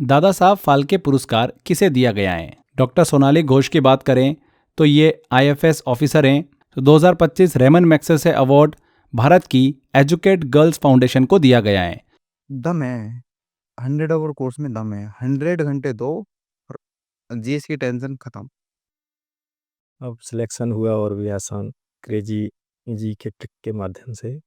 दादा साहब फाल्के पुरस्कार किसे दिया गया है? डॉक्टर सोनाली घोष की बात करें तो ये IFS ऑफिसर हैं। तो 2025 रेमन मैग्सेसे अवार्ड भारत की एजुकेट गर्ल्स फाउंडेशन को दिया गया है। दम है 100 आवर कोर्स में, दम है 100 घंटे दो और जीएस की टेंशन खत्म। अब सिलेक्शन हुआ और भी आसान, क्रेजी जी के ट्रिक के माध्यम से।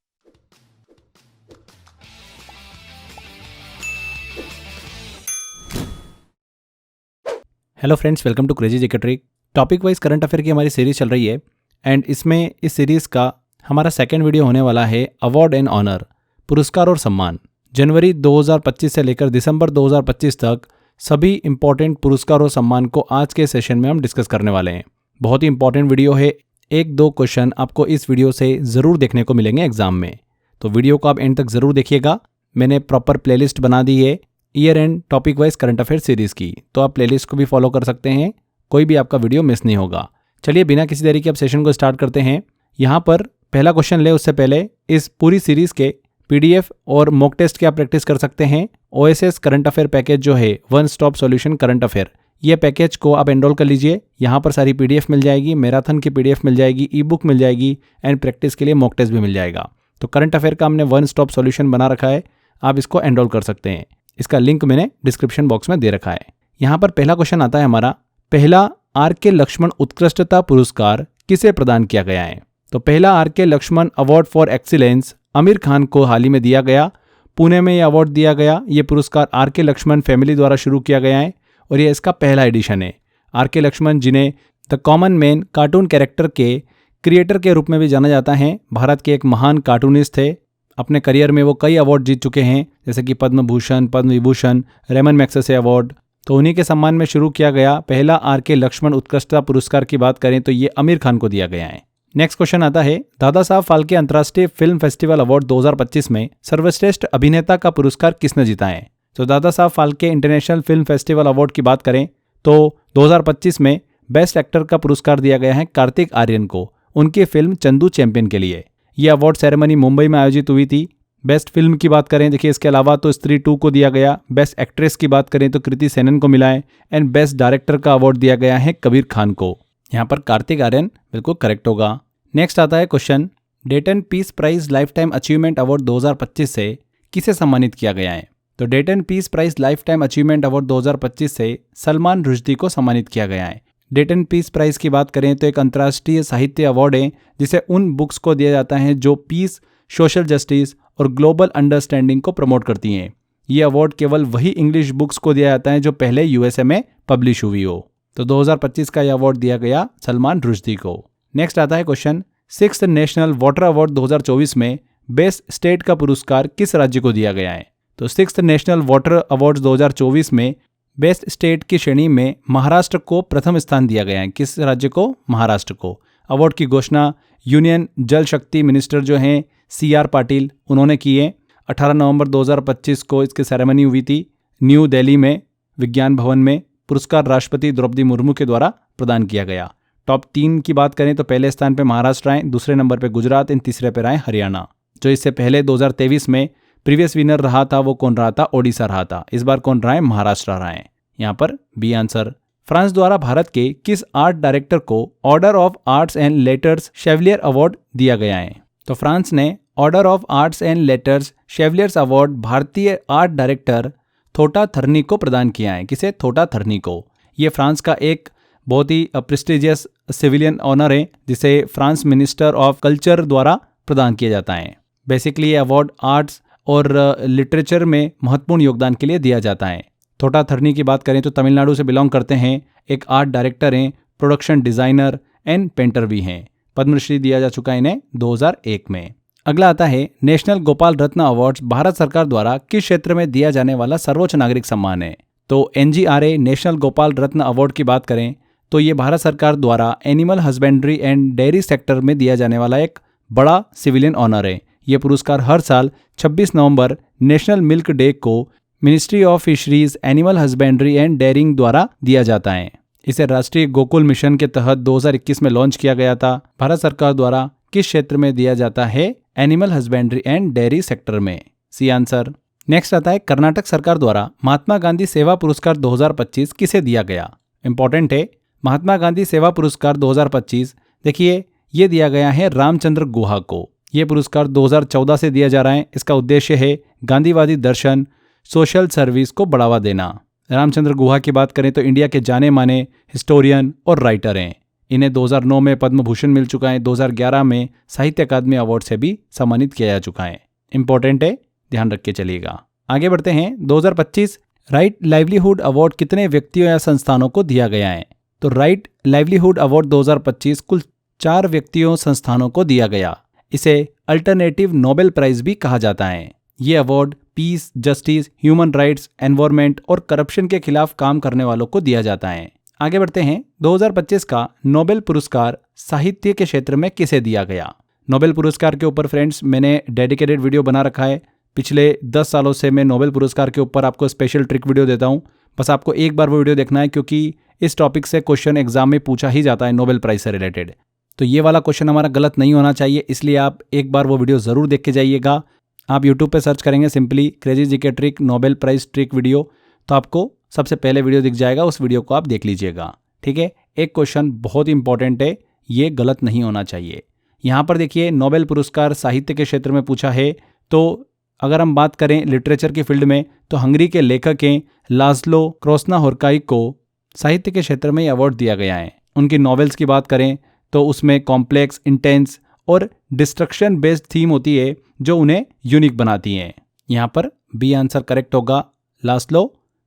Hello friends, welcome to crazy GK trick. Topic wise current affair की हमारी सीरीज चल रही है एंड इसमें इस सीरीज़ का हमारा सेकंड वीडियो होने वाला है अवार्ड एंड ऑनर, पुरस्कार और सम्मान। जनवरी 2025 से लेकर दिसंबर 2025 तक सभी इंपॉर्टेंट पुरस्कार और सम्मान को आज के सेशन में हम डिस्कस करने वाले हैं। बहुत ही इंपॉर्टेंट वीडियो है। 1-2 क्वेश्चन आपको इस वीडियो से ज़रूर देखने को मिलेंगे एग्जाम में, तो वीडियो को आप एंड तक ज़रूर देखिएगा। मैंने प्रॉपर प्लेलिस्ट बना दी है year and topic wise current affair series की, तो आप प्लेलिस्ट को भी फॉलो कर सकते हैं, कोई भी आपका वीडियो मिस नहीं होगा। चलिए बिना किसी देरी के अब सेशन को स्टार्ट करते हैं। यहाँ पर पहला क्वेश्चन ले उससे पहले इस पूरी सीरीज़ के PDF और मॉक टेस्ट की आप प्रैक्टिस कर सकते हैं। OSS करंट अफेयर पैकेज जो है, one stop solution current affair, ये पैकेज को आप एनरोल कर लीजिए। यहाँ पर सारी PDF मिल जाएगी, मैराथन की PDF मिल जाएगी, ई-बुक मिल जाएगी एंड प्रैक्टिस के लिए मॉक टेस्ट भी मिल जाएगा। तो करंट अफेयर का हमने वन स्टॉप सॉल्यूशन बना रखा है, आप इसको एनरोल कर सकते हैं। इसका लिंक मैंने डिस्क्रिप्शन बॉक्स में दे रखा है। यहाँ पर पहला क्वेश्चन आता है हमारा, पहला RK लक्ष्मण उत्कृष्टता पुरस्कार किसे प्रदान किया गया है? तो पहला RK Laxman award for excellence Aamir Khan को हाल ही में दिया गया। पुणे में यह अवार्ड दिया गया। ये पुरस्कार RK लक्ष्मण फैमिली द्वारा शुरू किया गया है और ये इसका पहला एडिशन है। RK लक्ष्मण, जिन्हें the common man cartoon character के क्रिएटर के रूप में भी जाना जाता है, भारत के एक महान कार्टूनिस्ट थे। अपने करियर में वो कई अवार्ड जीत चुके हैं, जैसे कि Padma Bhushan, Padma Vibhushan, Ramon Magsaysay award. तो उन्हीं के सम्मान में शुरू किया गया पहला RK लक्ष्मण उत्कृष्टता पुरस्कार की बात करें तो ये आमिर खान को दिया गया है। नेक्स्ट क्वेश्चन आता है, दादा साहब फाल्के अंतर्राष्ट्रीय फिल्म फेस्टिवल अवार्ड 2025 में सर्वश्रेष्ठ अभिनेता का पुरस्कार किसने जीता है? तो Dada Saheb Phalke international film festival award की बात करें तो 2025 में बेस्ट एक्टर का पुरस्कार दिया गया है कार्तिक आर्यन को, उनकी फिल्म चंदू चैंपियन के लिए। यह अवार्ड सेरेमनी मुंबई में आयोजित हुई थी। बेस्ट फिल्म की बात करें, देखिए इसके अलावा तो स्त्री 2 को दिया गया। बेस्ट एक्ट्रेस की बात करें तो कृति सेनन को मिला है एंड बेस्ट डायरेक्टर का अवार्ड दिया गया है कबीर खान को। यहाँ पर कार्तिक आर्यन बिल्कुल करेक्ट होगा। नेक्स्ट आता है question, Dayton peace prize lifetime achievement award 2025 से किसे सम्मानित किया गया है? तो Dayton peace prize lifetime achievement award 2025 से सलमान रुश्दी को सम्मानित किया गया है। डेटन पीस प्राइज की बात करें तो एक अंतर्राष्ट्रीय साहित्य अवार्ड है जिसे उन बुक्स को दिया जाता है जो पीस, सोशल जस्टिस और ग्लोबल अंडरस्टैंडिंग को प्रमोट करती हैं। ये अवार्ड केवल वही इंग्लिश बुक्स को दिया जाता है जो पहले USA में पब्लिश हुई हो। तो 2025 का यह अवार्ड दिया गया सलमान रुश्दी को। नेक्स्ट आता है question, 6th national water award 2024 में बेस्ट स्टेट का पुरस्कार किस राज्य को दिया गया है? तो 6th नेशनल वाटर अवार्ड 2024 में बेस्ट स्टेट की श्रेणी में महाराष्ट्र को प्रथम स्थान दिया गया है। किस राज्य को? महाराष्ट्र को। अवार्ड की घोषणा यूनियन जल शक्ति मिनिस्टर जो हैं CR पाटिल, उन्होंने की है। 18 नवंबर 2025 को इसकी सेरेमनी हुई थी न्यू दिल्ली में विज्ञान भवन में। पुरस्कार राष्ट्रपति द्रौपदी मुर्मू के द्वारा प्रदान किया गया। टॉप 3 की बात करें तो पहले स्थान पे महाराष्ट्र आए, दूसरे नंबर पे गुजरात एंड तीसरे पे आए हरियाणा। जो इससे पहले 2023 में प्रीवियस विनर रहा था वो कौन रहा था? ओडिशा रहा था। इस बार कौन रहा है? महाराष्ट्र रहा है। यहाँ पर बी आंसर। फ्रांस द्वारा भारत के किस आर्ट डायरेक्टर को Order of Arts and Letters chevalier award दिया गया है? तो फ्रांस ने Order of Arts and Letters chevaliers award भारतीय आर्ट डायरेक्टर थोटा थर्नी को प्रदान किया है। किसे? थोटा थर्नी को। ये फ्रांस का एक बहुत ही प्रेस्टिजियस सिविलियन ऑनर है जिसे फ्रांस मिनिस्टर ऑफ कल्चर द्वारा प्रदान किया जाता है। बेसिकली ये अवार्ड आर्ट्स और लिटरेचर में महत्वपूर्ण योगदान के लिए दिया जाता है। थोटा थर्नी की बात करें तो तमिलनाडु से बिलोंग करते हैं, एक आर्ट डायरेक्टर हैं, प्रोडक्शन डिज़ाइनर एंड पेंटर भी हैं। पद्मश्री दिया जा चुका है इन्हें 2001 में। अगला आता है, नेशनल गोपाल रत्न अवार्ड्स भारत सरकार द्वारा किस क्षेत्र में दिया जाने वाला सर्वोच्च नागरिक सम्मान है? तो NGRA नेशनल गोपाल रत्न अवार्ड की बात करें तो ये भारत सरकार द्वारा animal husbandry and dairy sector में दिया जाने वाला एक बड़ा सिविलियन ऑनर है। ये पुरस्कार हर साल 26 नवंबर नेशनल मिल्क डे को ministry of fisheries, animal husbandry and dairying द्वारा दिया जाता है। इसे राष्ट्रीय गोकुल मिशन के तहत 2021 में लॉन्च किया गया था। भारत सरकार द्वारा किस क्षेत्र में दिया जाता है? Animal husbandry and dairy sector में। C answer. नेक्स्ट आता है कर्नाटक सरकार द्वारा महात्मा गांधी सेवा पुरस्कार 2025 किसे दिया गया। इंपॉर्टेंट है, महात्मा गांधी सेवा पुरस्कार 2025 देखिए ये दिया गया है रामचंद्र गुहा को। ये पुरस्कार 2014 से दिया जा रहा है। इसका उद्देश्य है गांधीवादी दर्शन, सोशल सर्विस को बढ़ावा देना। रामचंद्र गुहा की बात करें तो इंडिया के जाने माने हिस्टोरियन और राइटर हैं। इन्हें 2009 में पद्म भूषण मिल चुका है, 2011 में साहित्य अकादमी अवार्ड से भी सम्मानित किया जा चुका है। इंपॉर्टेंट है, ध्यान रख के चलिएगा। आगे बढ़ते हैं। 2025 राइट लाइवलीहुड अवार्ड कितने व्यक्तियों या संस्थानों को दिया गया है। तो राइट लाइवलीहुड अवार्ड 2025 कुल 4 व्यक्तियों संस्थानों को दिया गया। इसे अल्टरनेटिव नोबेल प्राइज भी कहा जाता है। ये award peace, justice, human rights, environment और करप्शन के खिलाफ काम करने वालों को दिया जाता है। आगे बढ़ते हैं। 2025 का नोबेल पुरस्कार साहित्य के क्षेत्र में किसे दिया गया। नोबेल पुरस्कार के ऊपर फ्रेंड्स मैंने डेडिकेटेड वीडियो बना रखा है। पिछले 10 सालों से मैं नोबेल पुरस्कार के ऊपर आपको स्पेशल ट्रिक वीडियो देता हूँ। बस आपको एक बार वो वीडियो देखना है, क्योंकि इस टॉपिक से क्वेश्चन एग्जाम में पूछा ही जाता है नोबेल प्राइज से रिलेटेड। तो ये वाला क्वेश्चन हमारा गलत नहीं होना चाहिए, इसलिए आप एक बार वो वीडियो ज़रूर देख के जाइएगा। आप यूट्यूब पे सर्च करेंगे simply crazy GK trick Nobel prize trick video, तो आपको सबसे पहले वीडियो दिख जाएगा। उस वीडियो को आप देख लीजिएगा, ठीक है। एक क्वेश्चन बहुत इंपॉर्टेंट है, ये गलत नहीं होना चाहिए। यहाँ पर देखिए नोबेल पुरस्कार साहित्य के क्षेत्र में पूछा है। तो अगर हम बात करें लिटरेचर की फील्ड में, तो हंगरी के लेखक हैं लाज़लो क्रोस्नाहोर्काई को साहित्य के क्षेत्र में अवार्ड दिया गया है। उनकी नॉवेल्स की बात करें तो उसमें कॉम्प्लेक्स, इंटेंस और डिस्ट्रक्शन बेस्ड थीम होती है जो उन्हें यूनिक बनाती हैं। यहाँ पर बी आंसर करेक्ट होगा, लाज़लो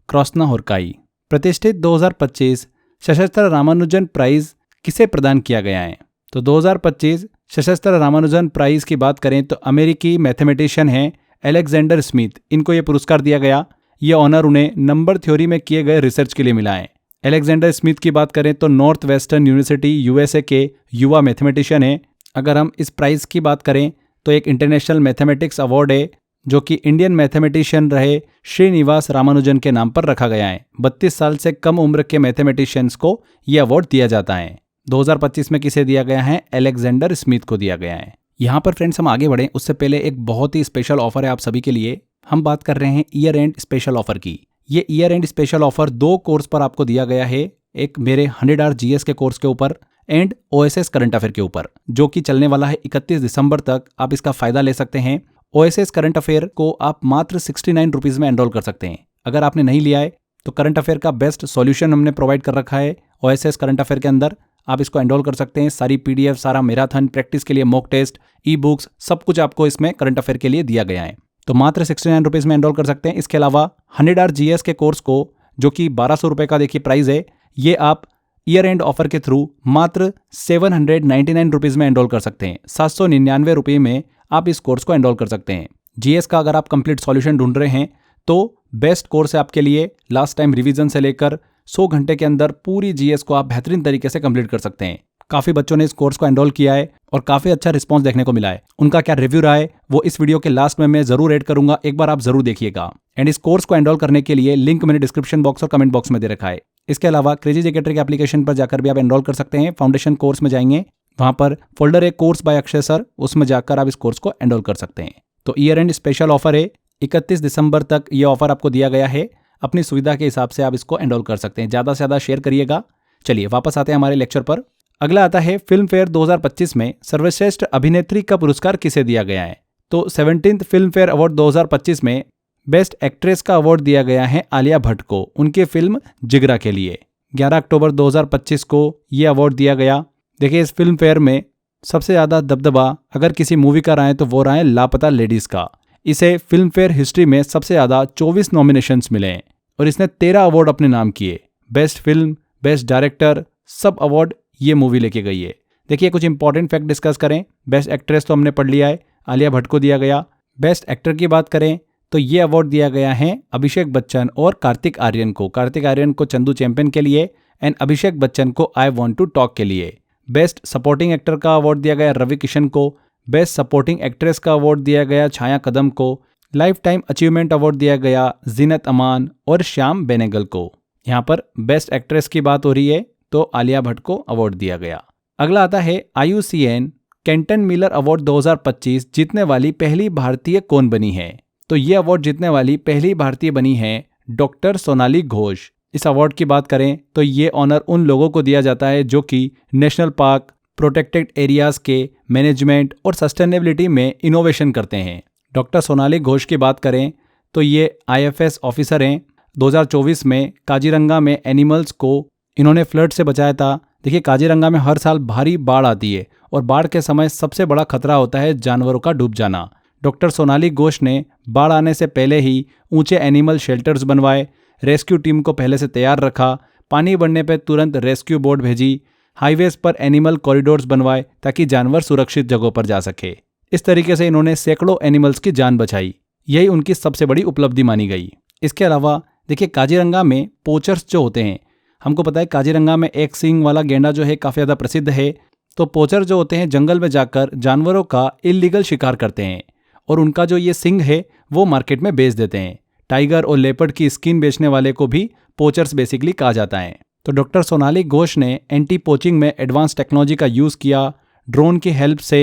क्रोस्नाहोर्काई। प्रतिष्ठित 2025 सशस्त्र रामानुजन प्राइज किसे प्रदान किया गया है। तो 2025 सशस्त्र रामानुजन प्राइज की बात करें तो अमेरिकी मैथमेटिशियन हैं एलेक्जेंडर स्मिथ, इनको ये पुरस्कार दिया गया। ये ऑनर उन्हें नंबर थ्योरी में किए गए रिसर्च के लिए मिला है। एलेक्जेंडर स्मिथ की बात करें तो नॉर्थ वेस्टर्न यूनिवर्सिटी यूएसए के युवा मैथमेटिशियन हैं। अगर हम इस प्राइज़ की बात करें तो एक इंटरनेशनल मैथमेटिक्स अवार्ड है जो कि इंडियन मैथमेटिशियन रहे श्रीनिवास रामानुजन के नाम पर रखा गया है। 32 साल से कम उम्र के मैथमेटिशियंस को यह अवार्ड दिया जाता है। 2025 में किसे दिया गया है, एलेक्जेंडर स्मिथ को दिया गया है। यहाँ पर फ्रेंड्स हम आगे बढ़ें उससे पहले एक बहुत ही स्पेशल ऑफर है आप सभी के लिए। हम बात कर रहे हैं ईयर एंड स्पेशल ऑफर की। ये year and special offer 2 course पर आपको दिया गया है, एक मेरे 100 आवर जीएस के कोर्स के ऊपर एंड ओएसएस करंट अफेयर के ऊपर, जो कि चलने वाला है 31 दिसंबर तक। आप इसका फायदा ले सकते हैं। ओएसएस करंट अफेयर को आप मात्र 69 रुपीज़ में एनरोल कर सकते हैं। अगर आपने नहीं लिया है तो करंट अफेयर का बेस्ट सॉल्यूशन हमने प्रोवाइड कर रखा है ओएसएस करंट अफेयर के अंदर। आप इसको एनरोल कर सकते हैं। सारी पीडीएफ, सारा मैराथन, प्रैक्टिस के लिए मॉक टेस्ट, ई बुक्स, सब कुछ आपको इसमें करंट अफेयर के लिए दिया गया है। तो मात्र 69 रुपीज़ में एनरोल कर सकते हैं। इसके अलावा 100 आवर जीएस के कोर्स को, जो कि 1200 रुपये का देखिए प्राइस है, ये आप ईयर एंड ऑफर के थ्रू मात्र 799 रुपीज़ में एनरोल कर सकते हैं। 799 रुपये में आप इस कोर्स को एनरोल कर सकते हैं। जीएस का अगर आप कंप्लीट सॉल्यूशन ढूंढ रहे हैं तो बेस्ट कोर्स है आपके लिए। लास्ट टाइम रिवीजन से लेकर 100 घंटे के अंदर पूरी जीएस को आप बेहतरीन तरीके से कंप्लीट कर सकते हैं। काफ़ी बच्चों ने इस कोर्स को एनरोल किया है और काफ़ी अच्छा रिस्पांस देखने को मिला है। उनका क्या रिव्यू रहा है वो इस वीडियो के लास्ट में मैं ज़रूर ऐड करूंगा, एक बार आप ज़रूर देखिएगा। एंड इस कोर्स को एनरोल करने के लिए लिंक मैंने डिस्क्रिप्शन बॉक्स और कमेंट बॉक्स में दे रखा है। इसके अलावा क्रेजी जीके ट्रिक एप्लीकेशन पर जाकर भी आप एनरोल कर सकते हैं। फाउंडेशन कोर्स में जाएंगे, वहाँ पर फोल्डर है कोर्स बाय अक्षय सर, उसमें जाकर आप इस कोर्स को एनरोल कर सकते हैं। तो ईयर एंड स्पेशल ऑफर है, 31 दिसंबर तक ये ऑफर आपको दिया गया है। अपनी सुविधा के हिसाब से आप इसको एनरोल कर सकते हैं। ज़्यादा से ज़्यादा शेयर करिएगा। चलिए वापस आते हैं हमारे लेक्चर पर। अगला आता है फिल्म फेयर 2025 में सर्वश्रेष्ठ अभिनेत्री का पुरस्कार किसे दिया गया है। तो 17th फिल्म फेयर अवार्ड 2025 में बेस्ट एक्ट्रेस का अवार्ड दिया गया है आलिया भट्ट को, उनके फिल्म जिगरा के लिए। 11 अक्टूबर 2025 को ये अवार्ड दिया गया। देखिए इस फिल्म फेयर में सबसे ज़्यादा दबदबा अगर किसी मूवी का रहा है तो वो रहा है लापता लेडीज़ का। इसे फिल्म फेयर हिस्ट्री में सबसे ज़्यादा 24 नॉमिनेशंस मिले हैं और इसने 13 अवार्ड अपने नाम किए। बेस्ट फिल्म, बेस्ट डायरेक्टर, सब अवार्ड ये मूवी लेके गई है। देखिए कुछ इंपॉर्टेंट फैक्ट डिस्कस करें। बेस्ट एक्ट्रेस तो हमने पढ़ लिया है, आलिया भट्ट को दिया गया। बेस्ट एक्टर की बात करें तो ये अवार्ड दिया गया है अभिषेक बच्चन और कार्तिक आर्यन को। कार्तिक आर्यन को चंदू चैंपियन के लिए एंड अभिषेक बच्चन को आई वॉन्ट टू टॉक के लिए। बेस्ट सपोर्टिंग एक्टर का अवार्ड दिया गया रवि किशन को। बेस्ट सपोर्टिंग एक्ट्रेस का अवार्ड दिया गया छाया कदम को। लाइफ टाइम अचीवमेंट अवार्ड दिया गया जीनत अमान और श्याम बेनेगल को। यहाँ पर बेस्ट एक्ट्रेस की बात हो रही है तो आलिया भट्ट को अवार्ड दिया गया। अगला आता है IUCN कैंटन मिलर अवार्ड 2025 जीतने वाली पहली भारतीय कौन बनी है। तो ये अवार्ड जीतने वाली पहली भारतीय बनी है डॉक्टर सोनाली घोष। इस अवार्ड की बात करें तो ये ऑनर उन लोगों को दिया जाता है जो कि नेशनल पार्क, प्रोटेक्टेड एरियाज के मैनेजमेंट और सस्टेनेबिलिटी में इनोवेशन करते हैं। डॉक्टर सोनाली घोष की बात करें तो ये IFS ऑफिसर हैं। 2024 में काजीरंगा में एनिमल्स को इन्होंने फ्लड से बचाया था। देखिए, काजीरंगा में हर साल भारी बाढ़ आती है और बाढ़ के समय सबसे बड़ा खतरा होता है जानवरों का डूब जाना। डॉक्टर सोनाली घोष ने बाढ़ आने से पहले ही ऊंचे एनिमल शेल्टर्स बनवाए, रेस्क्यू टीम को पहले से तैयार रखा, पानी बढ़ने पर तुरंत रेस्क्यू बोट भेजी, हाईवेज पर एनिमल कॉरिडोर्स बनवाए ताकि जानवर सुरक्षित जगहों पर जा सके। इस तरीके से इन्होंने सैकड़ों एनिमल्स की जान बचाई। यही उनकी सबसे बड़ी उपलब्धि मानी गई। इसके अलावा देखिए, काजीरंगा में पोचर्स जो होते हैं, हमको पता है काजीरंगा में एक सींग वाला गेंडा जो है काफ़ी ज़्यादा प्रसिद्ध है। तो पोचर जो होते हैं जंगल में जाकर जानवरों का इल्लीगल शिकार करते हैं और उनका जो ये सींग है वो मार्केट में बेच देते हैं। टाइगर और लेपर्ड की स्किन बेचने वाले को भी पोचर्स बेसिकली कहा जाता है। तो डॉक्टर सोनाली घोष ने एंटी पोचिंग में एडवांस टेक्नोलॉजी का यूज़ किया, ड्रोन की हेल्प से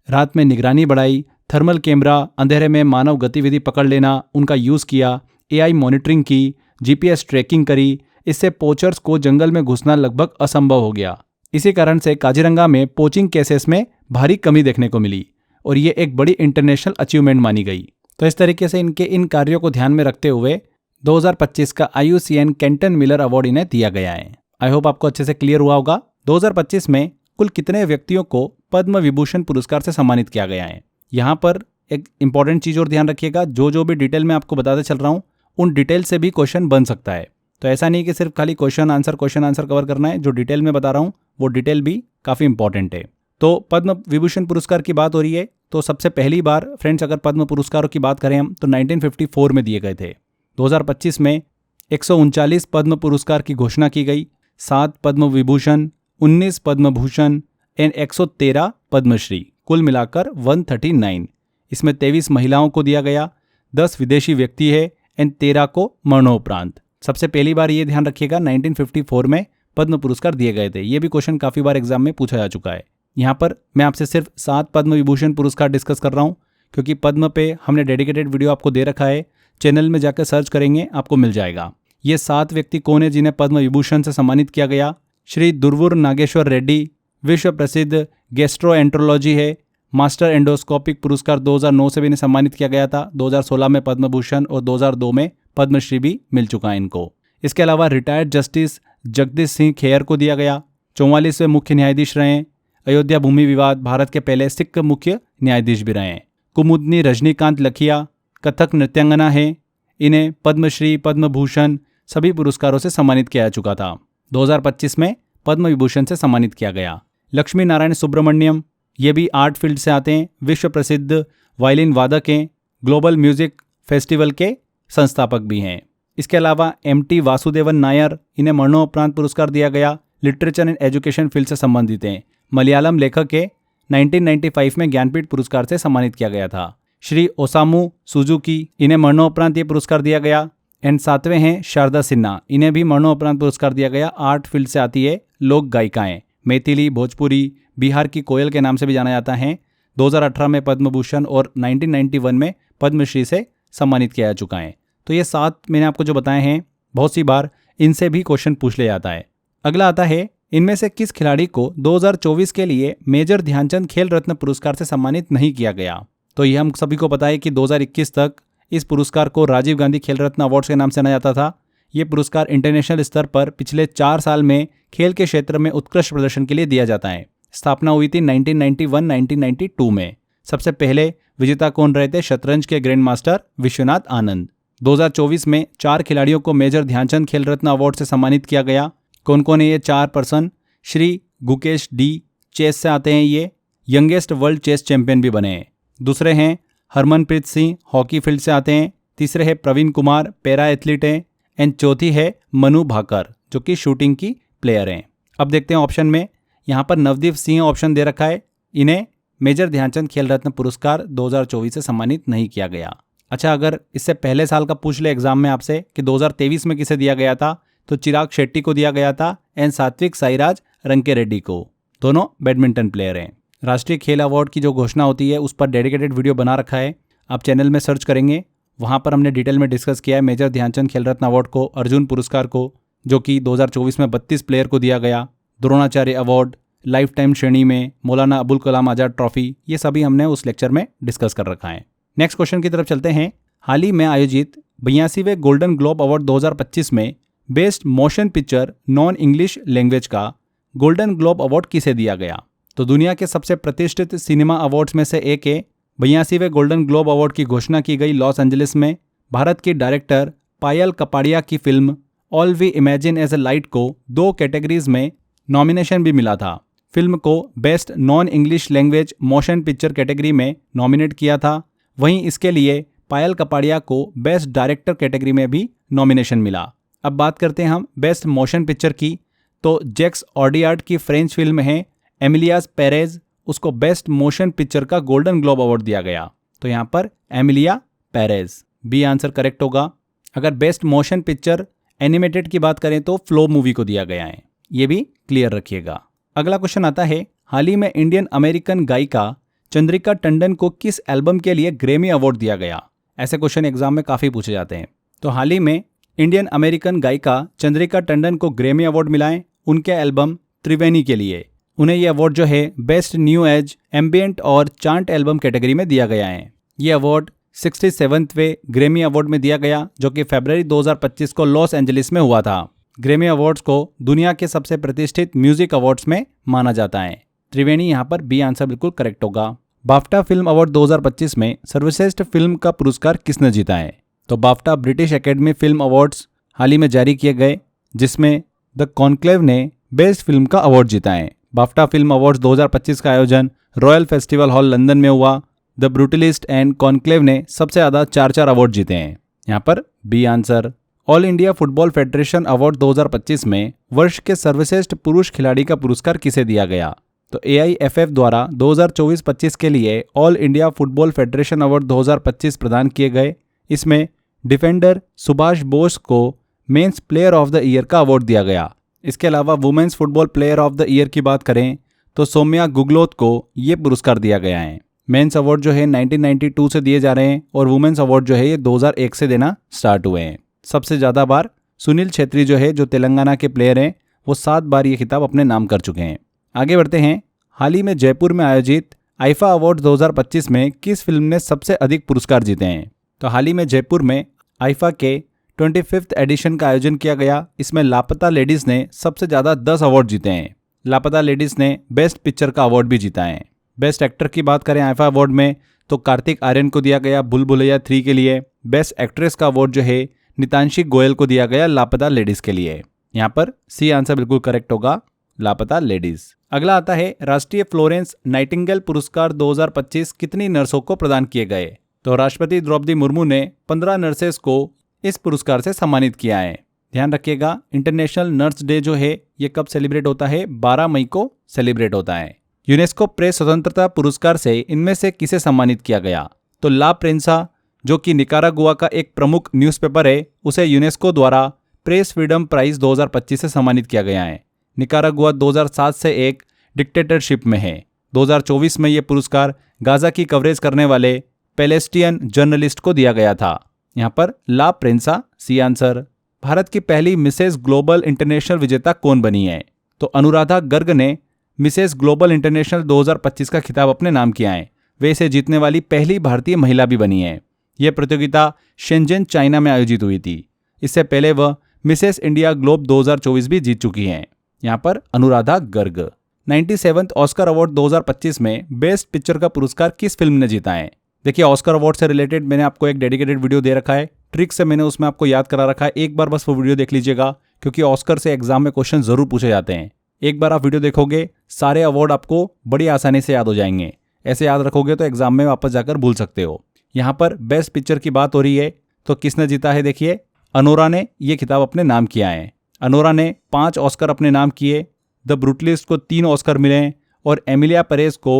रात में निगरानी बढ़ाई, थर्मल कैमरा अंधेरे में मानव गतिविधि पकड़ लेना उनका यूज़ किया, AI मॉनिटरिंग की, GPS ट्रैकिंग करी। इससे पोचर्स को जंगल में घुसना लगभग असंभव हो गया। इसी कारण से काजीरंगा में पोचिंग केसेस में भारी कमी देखने को मिली और ये एक बड़ी इंटरनेशनल अचीवमेंट मानी गई। तो इस तरीके से इनके इन कार्यों को ध्यान में रखते हुए 2025 का IUCN केंटन मिलर अवार्ड इन्हें दिया गया है। आई होप आपको अच्छे से क्लियर हुआ होगा। 2025 में कुल कितने व्यक्तियों को पद्म विभूषण पुरस्कार से सम्मानित किया गया है। यहाँ पर एक इंपॉर्टेंट चीज़ और ध्यान रखिएगा, जो भी डिटेल में आपको बताते चल रहा हूँ उन डिटेल से भी क्वेश्चन बन सकता है। तो ऐसा नहीं कि सिर्फ खाली क्वेश्चन आंसर कवर करना है। जो डिटेल में बता रहा हूँ वो डिटेल भी काफ़ी इंपॉर्टेंट है। तो पद्म विभूषण पुरस्कार की बात हो रही है। तो सबसे पहली बार फ्रेंड्स अगर पद्म पुरस्कारों की बात करें हम तो 1954 में दिए गए थे। 2025 में 139 पद्म पुरस्कार की घोषणा की गई, 7 पद्म विभूषण, 19 पद्म भूषण एंड 113 पद्मश्री, कुल मिलाकर 139। इसमें 23 महिलाओं को दिया गया, 10 विदेशी व्यक्ति है एंड 13 को मरणोपरांत। सबसे पहली बार ये ध्यान रखिएगा 1954 में पद्म पुरस्कार दिए गए थे। ये भी क्वेश्चन काफ़ी बार एग्जाम में पूछा जा चुका है। यहाँ पर मैं आपसे सिर्फ 7 पद्म विभूषण पुरस्कार डिस्कस कर रहा हूँ क्योंकि पद्म पे हमने डेडिकेटेड वीडियो आपको दे रखा है। चैनल में जाकर सर्च करेंगे आपको मिल जाएगा। ये 7 व्यक्ति कौन है जिन्हें पद्म विभूषण से सम्मानित किया गया। श्री दुर्वुर नागेश्वर रेड्डी विश्व प्रसिद्ध गैस्ट्रोएंट्रोलॉजी है। मास्टर एंडोस्कोपिक पुरस्कार 2009 से भी इन्हें सम्मानित किया गया था। 2016 में पद्म भूषण और 2002 में पद्मश्री भी मिल चुका है इनको। इसके अलावा रिटायर्ड जस्टिस जगदीश सिंह खेयर को दिया गया। 44वें मुख्य न्यायाधीश रहे। अयोध्या भूमि विवाद भारत के पहले सिख मुख्य न्यायाधीश भी रहे। कुमुदनी रजनीकांत लखिया कथक नृत्यांगना है। इन्हें पद्मश्री, पद्म भूषण सभी पुरस्कारों से सम्मानित किया जा चुका था। 2025 में पद्म विभूषण से सम्मानित किया गया। लक्ष्मी नारायण सुब्रमण्यम, ये भी आर्ट फील्ड से आते हैं, विश्व प्रसिद्ध वायलिन वादक हैं, ग्लोबल म्यूजिक फेस्टिवल के संस्थापक भी हैं। इसके अलावा MT वासुदेवन नायर, इन्हें मरणोपरांत पुरस्कार दिया गया। लिटरेचर एंड एजुकेशन फील्ड से संबंधित हैं। मलयालम लेखक के 1995 में ज्ञानपीठ पुरस्कार से सम्मानित किया गया था। श्री ओसामू सुजुकी, इन्हें मरणोपरांत ये पुरस्कार दिया गया। एंड 7वें हैं शारदा सिन्हा, इन्हें भी मरणोपरांत पुरस्कार दिया गया। आर्ट फील्ड से आती है, लोक गायिकाएं, मैथिली, भोजपुरी, बिहार की कोयल के नाम से भी जाना जाता है। 2018 में पद्म भूषण और 1991 में पद्मश्री से सम्मानित किया जा चुका है। तो ये 7 मैंने आपको जो बताए हैं, बहुत सी बार इनसे भी क्वेश्चन पूछ लिया जाता है। अगला आता है, इनमें से किस खिलाड़ी को 2024 के लिए मेजर ध्यानचंद खेल रत्न पुरस्कार से सम्मानित नहीं किया गया। तो ये हम सभी को पता है कि 2021 तक इस पुरस्कार को राजीव गांधी खेल रत्न अवार्ड्स के नाम से जाना जाता था। ये पुरस्कार इंटरनेशनल स्तर पर पिछले 4 साल में खेल के क्षेत्र में उत्कृष्ट प्रदर्शन के लिए दिया जाता है। स्थापना हुई थी 1991-1992 में। सबसे पहले विजेता कौन रहे थे? शतरंज के ग्रैंड मास्टर विश्वनाथ आनंद। 2024 में 4 खिलाड़ियों को मेजर ध्यानचंद खेल रत्न अवार्ड से सम्मानित किया गया। कौन कौन है ये 4 person? Shri Gukesh D, chess से आते हैं, ये यंगेस्ट वर्ल्ड चेस चैंपियन भी बने हैं। दूसरे हैं हरमनप्रीत सिंह, हॉकी फील्ड से आते हैं। तीसरे है प्रवीण कुमार, पैरा एथलीट हैं। एंड चौथी है मनु भाकर, जो कि शूटिंग की प्लेयर हैं। अब देखते हैं ऑप्शन में, यहाँ पर नवदीप सिंह ऑप्शन दे रखा है, इन्हें मेजर ध्यानचंद खेल रत्न पुरस्कार 2024 से सम्मानित नहीं किया गया। अच्छा, अगर इससे पहले साल का पूछ ले एग्जाम में आपसे कि 2023 में किसे दिया गया था, तो चिराग शेट्टी को दिया गया था एंड सात्विक साईराज रंकेरेड्डी को। दोनों बैडमिंटन प्लेयर हैं। राष्ट्रीय खेल अवार्ड की जो घोषणा होती है उस पर डेडिकेटेड वीडियो बना रखा है, आप चैनल में सर्च करेंगे वहाँ पर हमने डिटेल में डिस्कस किया है मेजर ध्यानचंद खेल रत्न अवार्ड को, अर्जुन पुरस्कार को जो कि 2024 में 32 प्लेयर को दिया गया, द्रोणाचार्य अवार्ड, लाइफ टाइम श्रेणी में मौलाना अबुल कलाम आज़ाद ट्रॉफी, ये सभी हमने उस लेक्चर में डिस्कस कर रखा है। नेक्स्ट क्वेश्चन की तरफ चलते हैं। हाल ही में आयोजित 82वें गोल्डन ग्लोब अवार्ड 2025 में best motion picture non English language का गोल्डन ग्लोब अवार्ड किसे दिया गया? तो दुनिया के सबसे प्रतिष्ठित सिनेमा अवार्ड्स में से एक है 82वें गोल्डन ग्लोब अवार्ड की घोषणा की गई लॉस एंजलिस में। भारत की डायरेक्टर पायल कपाड़िया की film all we imagine as a light को 2 कैटेगरीज में नॉमिनेशन भी मिला था। फिल्म को best non English language motion picture category में नॉमिनेट किया था। वहीं इसके लिए पायल कपाड़िया को बेस्ट डायरेक्टर कैटेगरी में भी नॉमिनेशन मिला। अब बात करते हैं हम बेस्ट मोशन पिक्चर की, तो जैक्स ऑडियार्ड की फ्रेंच फिल्म है एमिलियाज पेरेज, उसको बेस्ट मोशन पिक्चर का गोल्डन ग्लोब अवार्ड दिया गया। तो यहाँ पर Emilia Perez, B answer correct होगा। अगर बेस्ट मोशन पिक्चर एनिमेटेड की बात करें तो फ्लो मूवी को दिया गया है, ये भी क्लियर रखिएगा। अगला क्वेश्चन आता है, हाल ही में इंडियन अमेरिकन गायिका चंद्रिका टंडन को किस एल्बम के लिए ग्रैमी अवार्ड दिया गया? ऐसे क्वेश्चन एग्जाम में काफ़ी पूछे जाते हैं। तो हाल ही में इंडियन अमेरिकन गायिका चंद्रिका टंडन को ग्रैमी अवार्ड मिला है उनके एल्बम त्रिवेणी के लिए। उन्हें यह अवार्ड जो है बेस्ट न्यू एज एम्बियंट और चांट एल्बम कैटेगरी में दिया गया है। ये अवार्ड 67वें ग्रैमी अवार्ड में दिया गया जो कि फरवरी 2025 को लॉस एंजलिस में हुआ था। ग्रैमी अवार्ड्स को दुनिया के सबसे प्रतिष्ठित म्यूजिक अवार्ड्स में माना जाता है। त्रिवेणी यहाँ पर बी आंसर बिल्कुल करेक्ट होगा। बाफ्टा फिल्म अवार्ड 2025 में सर्वश्रेष्ठ फिल्म का पुरस्कार किसने जीता है? तो BAFTA British Academy Film Awards हाल ही में जारी किए गए, जिसमें द कॉन्क्लेव ने बेस्ट फिल्म का अवार्ड जीता है। बाफ्टा फिल्म अवार्ड्स 2025 का आयोजन रॉयल फेस्टिवल हॉल लंदन में हुआ। द ब्रूटलिस्ट एंड कॉन्क्लेव ने सबसे ज़्यादा 4 अवार्ड जीते हैं। यहाँ पर B answer. All India football federation award 2025 में वर्ष के सर्वश्रेष्ठ पुरुष खिलाड़ी का पुरस्कार किसे दिया गया? तो AIFF द्वारा 2024-25 के लिए all India football federation award 2025 प्रदान किए गए। इसमें डिफेंडर सुभाष बोस को men's player of the year का अवार्ड दिया गया। इसके अलावा women's football player of the year की बात करें तो सौम्या गुगलोत को ये पुरस्कार दिया गया है। मेंस अवार्ड जो है 1992 से दिए जा रहे हैं और वुमेन्स अवार्ड जो है ये 2001 से देना स्टार्ट हुए हैं। सबसे ज़्यादा बार सुनील छेत्री जो है जो तेलंगाना के प्लेयर हैं वो 7 बार ये खिताब अपने नाम कर चुके हैं। आगे बढ़ते हैं। हाल ही में जयपुर में आयोजित आईफा अवार्ड 2025 में किस फिल्म ने सबसे अधिक पुरस्कार जीते हैं? तो हाल ही में जयपुर में आईफा के 25th एडिशन का आयोजन किया गया। इसमें लापता लेडीज़ ने सबसे ज़्यादा 10 अवार्ड जीते हैं। लापता लेडीज़ ने बेस्ट पिक्चर का अवार्ड भी जीता है। बेस्ट एक्टर की बात करें आईफा अवार्ड में तो कार्तिक आर्यन को दिया गया भूल भुलैया 3 के लिए। बेस्ट एक्ट्रेस का अवार्ड जो है नितांशी गोयल को दिया गया लापता लेडीज़ के लिए। यहाँ पर सी आंसर बिल्कुल करेक्ट होगा, लापता लेडीज़। अगला आता है, राष्ट्रीय फ्लोरेंस नाइटिंगेल पुरस्कार 2025 कितनी नर्सों को प्रदान किए गए? तो राष्ट्रपति द्रौपदी मुर्मू ने 15 नर्सेस को इस पुरस्कार से सम्मानित किया है। ध्यान रखिएगा, इंटरनेशनल नर्स डे जो है ये कब सेलिब्रेट होता है? 12 मई को सेलिब्रेट होता है। यूनेस्को प्रेस स्वतंत्रता पुरस्कार से इनमें से किसे सम्मानित किया गया? तो ला प्रेंसा जो कि निकारागुआ का एक प्रमुख न्यूज़पेपर है, उसे यूनेस्को द्वारा प्रेस फ्रीडम प्राइज 2025 से सम्मानित किया गया है। निकारागुआ 2007 से एक डिक्टेटरशिप में है। 2024 में ये पुरस्कार गाजा की कवरेज करने वाले पैलेस्टियन जर्नलिस्ट को दिया गया था। यहाँ पर ला प्रेंसा सी आंसर। भारत की पहली मिसेस ग्लोबल इंटरनेशनल विजेता कौन बनी है? तो अनुराधा गर्ग ने मिसेस ग्लोबल इंटरनेशनल 2025 का खिताब अपने नाम किया है। वे इसे जीतने वाली पहली भारतीय महिला भी बनी है। यह प्रतियोगिता शेंजन चाइना में आयोजित हुई थी। इससे पहले वह मिसेस इंडिया ग्लोब 2024 भी जीत चुकी हैं। यहाँ पर Anuradha Garg. 97th Oscar award 2025 में बेस्ट पिक्चर का पुरस्कार किस फिल्म ने जीता है? देखिए, ऑस्कर अवार्ड से रिलेटेड मैंने आपको एक डेडिकेटेड वीडियो दे रखा है, ट्रिक से मैंने उसमें आपको याद करा रखा है। एक बार बस वो वीडियो देख लीजिएगा, क्योंकि ऑस्कर से एग्जाम में क्वेश्चन जरूर पूछे जाते हैं। एक बार आप वीडियो देखोगे, सारे अवार्ड आपको बड़ी आसानी से याद हो जाएंगे। ऐसे याद रखोगे तो एग्जाम में वापस जाकर भूल सकते हो। यहाँ पर बेस्ट पिक्चर की बात हो रही है, तो किसने जीता है? देखिए, अनोरा ने ये खिताब अपने नाम किया है। अनोरा ने 5 ऑस्कर अपने नाम किए। द ब्रूटलिस्ट को 3 ऑस्कर मिले हैं और एमिलिया पेरेज को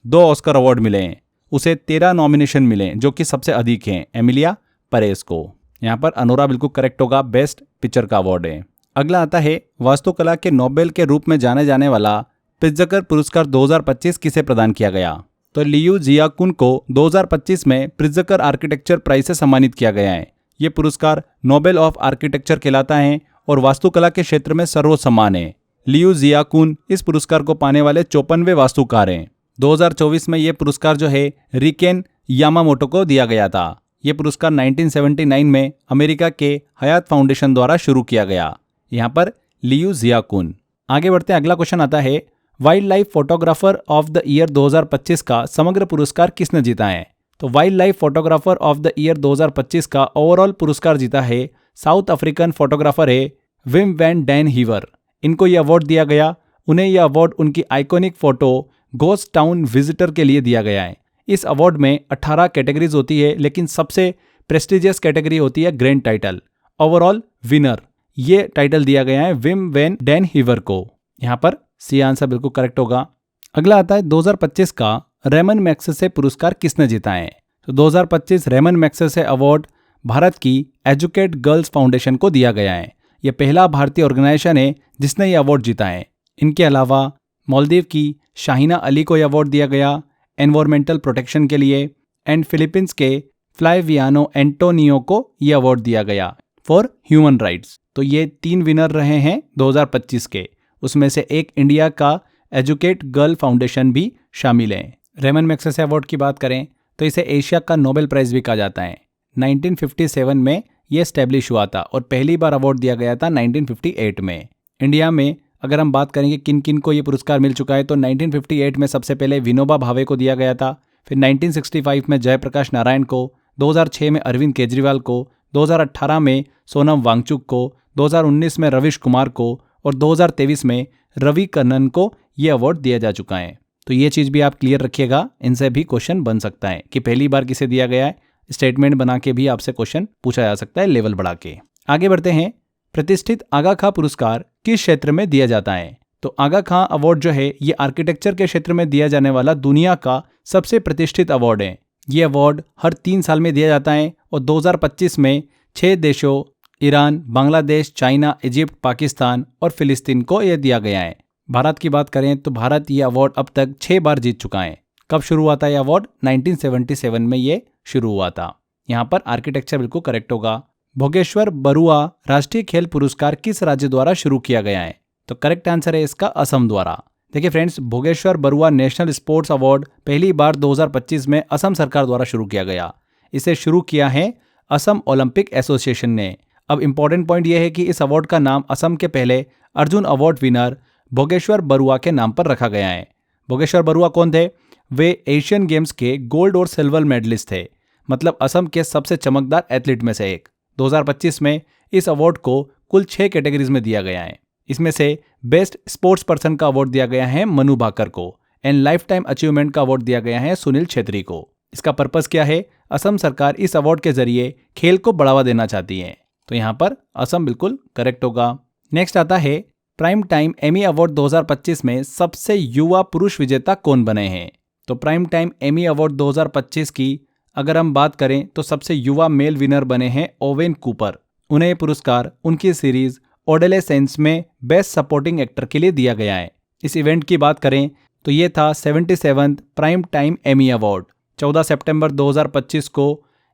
2 ऑस्कर अवार्ड मिले हैं। उसे 13 नॉमिनेशन मिले, जो कि सबसे अधिक हैं एमिलिया पेरेज को। यहाँ पर अनोरा बिल्कुल करेक्ट होगा, बेस्ट पिक्चर का अवार्ड है। अगला आता है, वास्तुकला के नोबेल के रूप में जाने जाने वाला प्रित्जकर पुरस्कार 2025 किसे प्रदान किया गया? तो लियू जियाकुन को 2025 में प्रित्जकर आर्किटेक्चर प्राइज से सम्मानित किया गया है। ये पुरस्कार नोबेल ऑफ आर्किटेक्चर कहलाता है और वास्तुकला के क्षेत्र में सर्वोच्च सम्मान है। लियू जियाकुन इस पुरस्कार को पाने वाले 54वें वास्तुकार हैं। 2024 में ये पुरस्कार जो है रिकेन यामामोटो को दिया गया था। ये पुरस्कार 1979 में अमेरिका के हयात फाउंडेशन द्वारा शुरू किया गया। यहाँ पर लियू जियाकुन। आगे बढ़ते हैं, अगला क्वेश्चन आता है, wild life photographer of the year 2025 का समग्र पुरस्कार किसने जीता है? तो wild life photographer of the year 2025 का ओवरऑल पुरस्कार जीता है साउथ अफ्रीकन फोटोग्राफर है विम वैन डैन हीवर। इनको यह अवार्ड दिया गया। उन्हें यह अवार्ड उनकी iconic photo ghost town visitor के लिए दिया गया है। इस अवार्ड में 18 कैटेगरीज होती है, लेकिन सबसे प्रेस्टिजियस कैटेगरी होती है ग्रैंड टाइटल, ओवरऑल विनर। ये टाइटल दिया गया है विम वैन डैन हीवर को। यहाँ पर सी आंसर बिल्कुल करेक्ट होगा। अगला आता है 2025 का रेमन मैग्सेसे पुरस्कार किसने जीता है? तो 2025 रेमन मैग्सेसे अवार्ड भारत की एजुकेट गर्ल्स फाउंडेशन को दिया गया है। यह पहला भारतीय ऑर्गेनाइजेशन है जिसने यह अवार्ड जीता है। इनके अलावा मालदीव की शाहिना अली को यह अवार्ड दिया गया एनवायरमेंटल प्रोटेक्शन के लिए, एंड फिलीपींस के फ्लावियानो एंटोनियो को यह अवार्ड दिया गया फॉर ह्यूमन राइट्स। तो ये 3 विनर रहे हैं 2025 के, उसमें से एक इंडिया का एजुकेट गर्ल फाउंडेशन भी शामिल है। रेमन मैग्सेसे अवार्ड की बात करें तो इसे एशिया का नोबेल प्राइज भी कहा जाता है। 1957 में ये एस्टेब्लिश हुआ था और पहली बार अवार्ड दिया गया था 1958 में। इंडिया में अगर हम बात करेंगे किन किन को ये पुरस्कार मिल चुका है, तो 1958 में सबसे पहले विनोबा भावे को दिया गया था, फिर 1965 में जयप्रकाश नारायण को, 2006 में अरविंद केजरीवाल को, 2018 में सोनम वांगचुक को, 2019 में रविश कुमार को और 2023 में रवि कन्नन को ये अवार्ड दिया जा चुका है। तो ये चीज़ भी आप क्लियर रखिएगा, इनसे भी क्वेश्चन बन सकता है कि पहली बार किसे दिया गया है। स्टेटमेंट बना के भी आपसे क्वेश्चन पूछा जा सकता है लेवल बढ़ा के। आगे बढ़ते हैं, प्रतिष्ठित आगा खां पुरस्कार किस क्षेत्र में दिया जाता है? तो आगा खां अवार्ड जो है ये आर्किटेक्चर के क्षेत्र में दिया जाने वाला दुनिया का सबसे प्रतिष्ठित अवार्ड है। ये अवार्ड हर 3 साल में दिया जाता है और 2025 में 6 देशों Iran, Bangladesh, China, Egypt, Pakistan और फिलिस्तीन को यह दिया गया है। भारत की बात करें तो भारत ये अवार्ड अब तक 6 बार जीत चुका है। कब शुरू हुआ था यह अवार्ड? 1977 में ये शुरू हुआ था। यहाँ पर आर्किटेक्चर बिल्कुल करेक्ट होगा। भोगेश्वर बरुआ राष्ट्रीय खेल पुरस्कार किस राज्य द्वारा शुरू किया गया है? तो करेक्ट आंसर है इसका असम द्वारा। देखिए friends, Bhogeshwar Barua national sports award पहली बार 2025 में असम सरकार द्वारा शुरू किया गया। इसे शुरू किया है असम ओलंपिक एसोसिएशन ने। अब इंपॉर्टेंट पॉइंट यह है कि इस अवार्ड का नाम असम के पहले अर्जुन अवार्ड विनर भोगेश्वर बरुआ के नाम पर रखा गया है। भोगेश्वर बरुआ कौन थे? वे एशियन गेम्स के गोल्ड और सिल्वर मेडलिस्ट थे, मतलब असम के सबसे चमकदार एथलीट में से एक। 2025 में इस अवार्ड को कुल 6 कैटेगरीज में दिया गया है। इसमें से बेस्ट स्पोर्ट्स पर्सन का अवार्ड दिया गया है मनु भाकर को, एंड लाइफ टाइम अचीवमेंट का अवार्ड दिया गया है सुनील छेत्री को। इसका पर्पस क्या है? असम सरकार इस अवार्ड के जरिए खेल को बढ़ावा देना चाहती है। तो यहाँ पर असम बिल्कुल करेक्ट होगा। नेक्स्ट आता है, प्राइम टाइम एमी अवार्ड 2025 में सबसे युवा पुरुष विजेता कौन बने हैं? तो प्राइम टाइम एमी अवार्ड 2025 की अगर हम बात करें तो सबसे युवा मेल विनर बने हैं ओवेन कूपर। उन्हें यह पुरस्कार उनकी सीरीज ओडेलेसेंस में बेस्ट सपोर्टिंग एक्टर के लिए दिया गया है। इस इवेंट की बात करें तो ये था 77th prime time Emmy award. 14 सितंबर 2025 को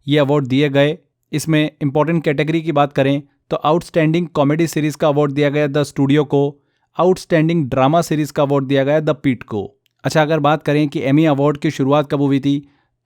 ये अवार्ड दिए गए। इसमें इंपॉर्टेंट कैटेगरी की बात करें तो आउटस्टैंडिंग कॉमेडी सीरीज का अवार्ड दिया गया द स्टूडियो को, आउटस्टैंडिंग ड्रामा सीरीज का अवार्ड दिया गया द पीट को। अच्छा, अगर बात करें कि एमी अवार्ड की शुरुआत कब हुई थी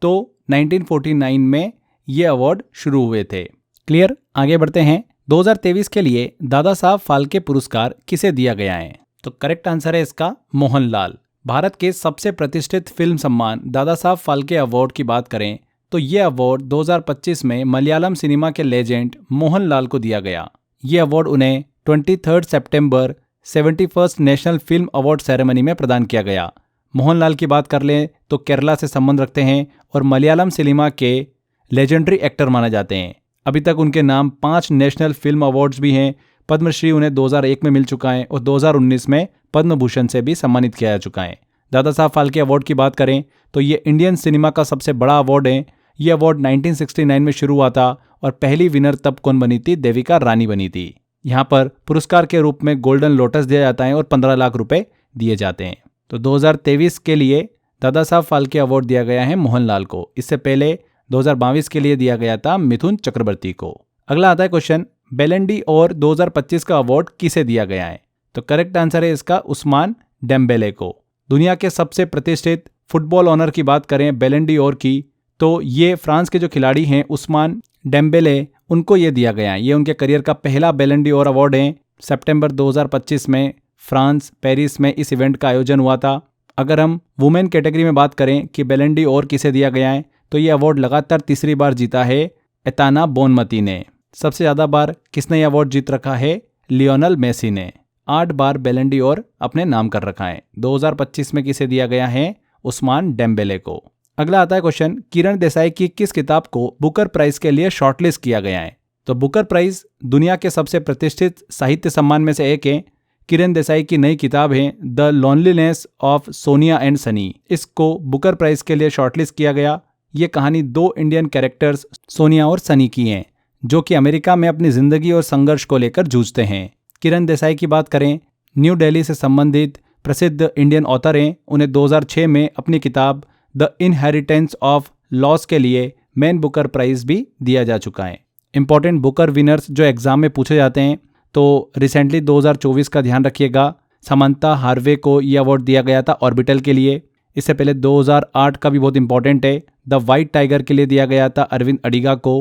तो 1949 में ये अवार्ड शुरू हुए थे। क्लियर? आगे बढ़ते हैं। 2023 के लिए दादा साहब फाल्के पुरस्कार किसे दिया गया है? तो करेक्ट आंसर है इसका मोहनलाल। भारत के सबसे प्रतिष्ठित फिल्म सम्मान दादा साहब फाल्के अवार्ड की बात करें तो ये अवार्ड 2025 में मलयालम सिनेमा के लेजेंड मोहनलाल को दिया गया। ये अवार्ड उन्हें 23 सितंबर 71st national film award ceremony में प्रदान किया गया। मोहनलाल की बात कर लें तो केरला से संबंध रखते हैं और मलयालम सिनेमा के लेजेंडरी एक्टर माने जाते हैं। अभी तक उनके नाम 5 नेशनल फिल्म अवार्ड्स भी हैं। पद्मश्री उन्हें 2001 में मिल चुका है और 2019 में पद्म भूषण से भी सम्मानित किया जा चुका है। दादा साहब फाल्के अवार्ड की बात करें तो ये इंडियन सिनेमा का सबसे बड़ा अवार्ड है। ये अवार्ड 1969 में शुरू हुआ था और पहली विनर तब कौन बनी थी? देविका रानी बनी थी। यहाँ पर पुरस्कार के रूप में गोल्डन लोटस दिया जाता है और 15 लाख रुपए दिए जाते हैं। तो 2023 के लिए दादा साहब फाल्के अवार्ड दिया गया है मोहनलाल को। इससे पहले 2022 के लिए दिया गया था मिथुन चक्रवर्ती को। अगला आता है क्वेश्चन, बैलन डी और 2025 का अवार्ड किसे दिया गया है? तो करेक्ट आंसर है इसका उस्मान डेम्बेले को। दुनिया के सबसे प्रतिष्ठित फुटबॉल ऑनर की बात करें बैलन डी और की, तो ये फ्रांस के जो खिलाड़ी हैं उस्मान डेम्बेले, उनको ये दिया गया है। ये उनके करियर का पहला बैलन डी और अवार्ड है। सितंबर 2025 में फ्रांस पेरिस में इस इवेंट का आयोजन हुआ था। अगर हम वुमेन कैटेगरी में बात करें कि बैलन डी और किसे दिया गया है, तो ये अवार्ड लगातार तीसरी बार जीता है एताना बोनमती ने। सबसे ज़्यादा बार किसने ये अवार्ड जीत रखा है? लियोनल मेसी ने 8 बार बैलन डी और अपने नाम कर रखा है। 2025 में किसे दिया गया है? उस्मान डेम्बेले को। अगला आता है क्वेश्चन, किरण देसाई की किस किताब को बुकर प्राइज के लिए शॉर्टलिस्ट किया गया है? तो बुकर प्राइज दुनिया के सबसे प्रतिष्ठित साहित्य सम्मान में से एक है। किरण देसाई की नई किताब है the loneliness of Sonia and Sunny. इसको बुकर प्राइज के लिए शॉर्टलिस्ट किया गया। ये कहानी 2 इंडियन कैरेक्टर्स सोनिया और सनी की है, जो कि अमेरिका में अपनी जिंदगी और संघर्ष को लेकर जूझते हैं। किरण देसाई की बात करें, न्यू दिल्ली से संबंधित प्रसिद्ध इंडियन ऑथर हैं। उन्हें 2006 में अपनी किताब द इनहेरिटेंस ऑफ लॉस के लिए मैन बुकर प्राइज भी दिया जा चुका है। इंपॉर्टेंट बुकर विनर्स जो एग्जाम में पूछे जाते हैं, तो रिसेंटली 2024 का ध्यान रखिएगा, समंता हार्वे को यह अवार्ड दिया गया था ऑर्बिटल के लिए। इससे पहले 2008 का भी बहुत इंपॉर्टेंट है, द वाइट टाइगर के लिए दिया गया था अरविंद अडिगा को।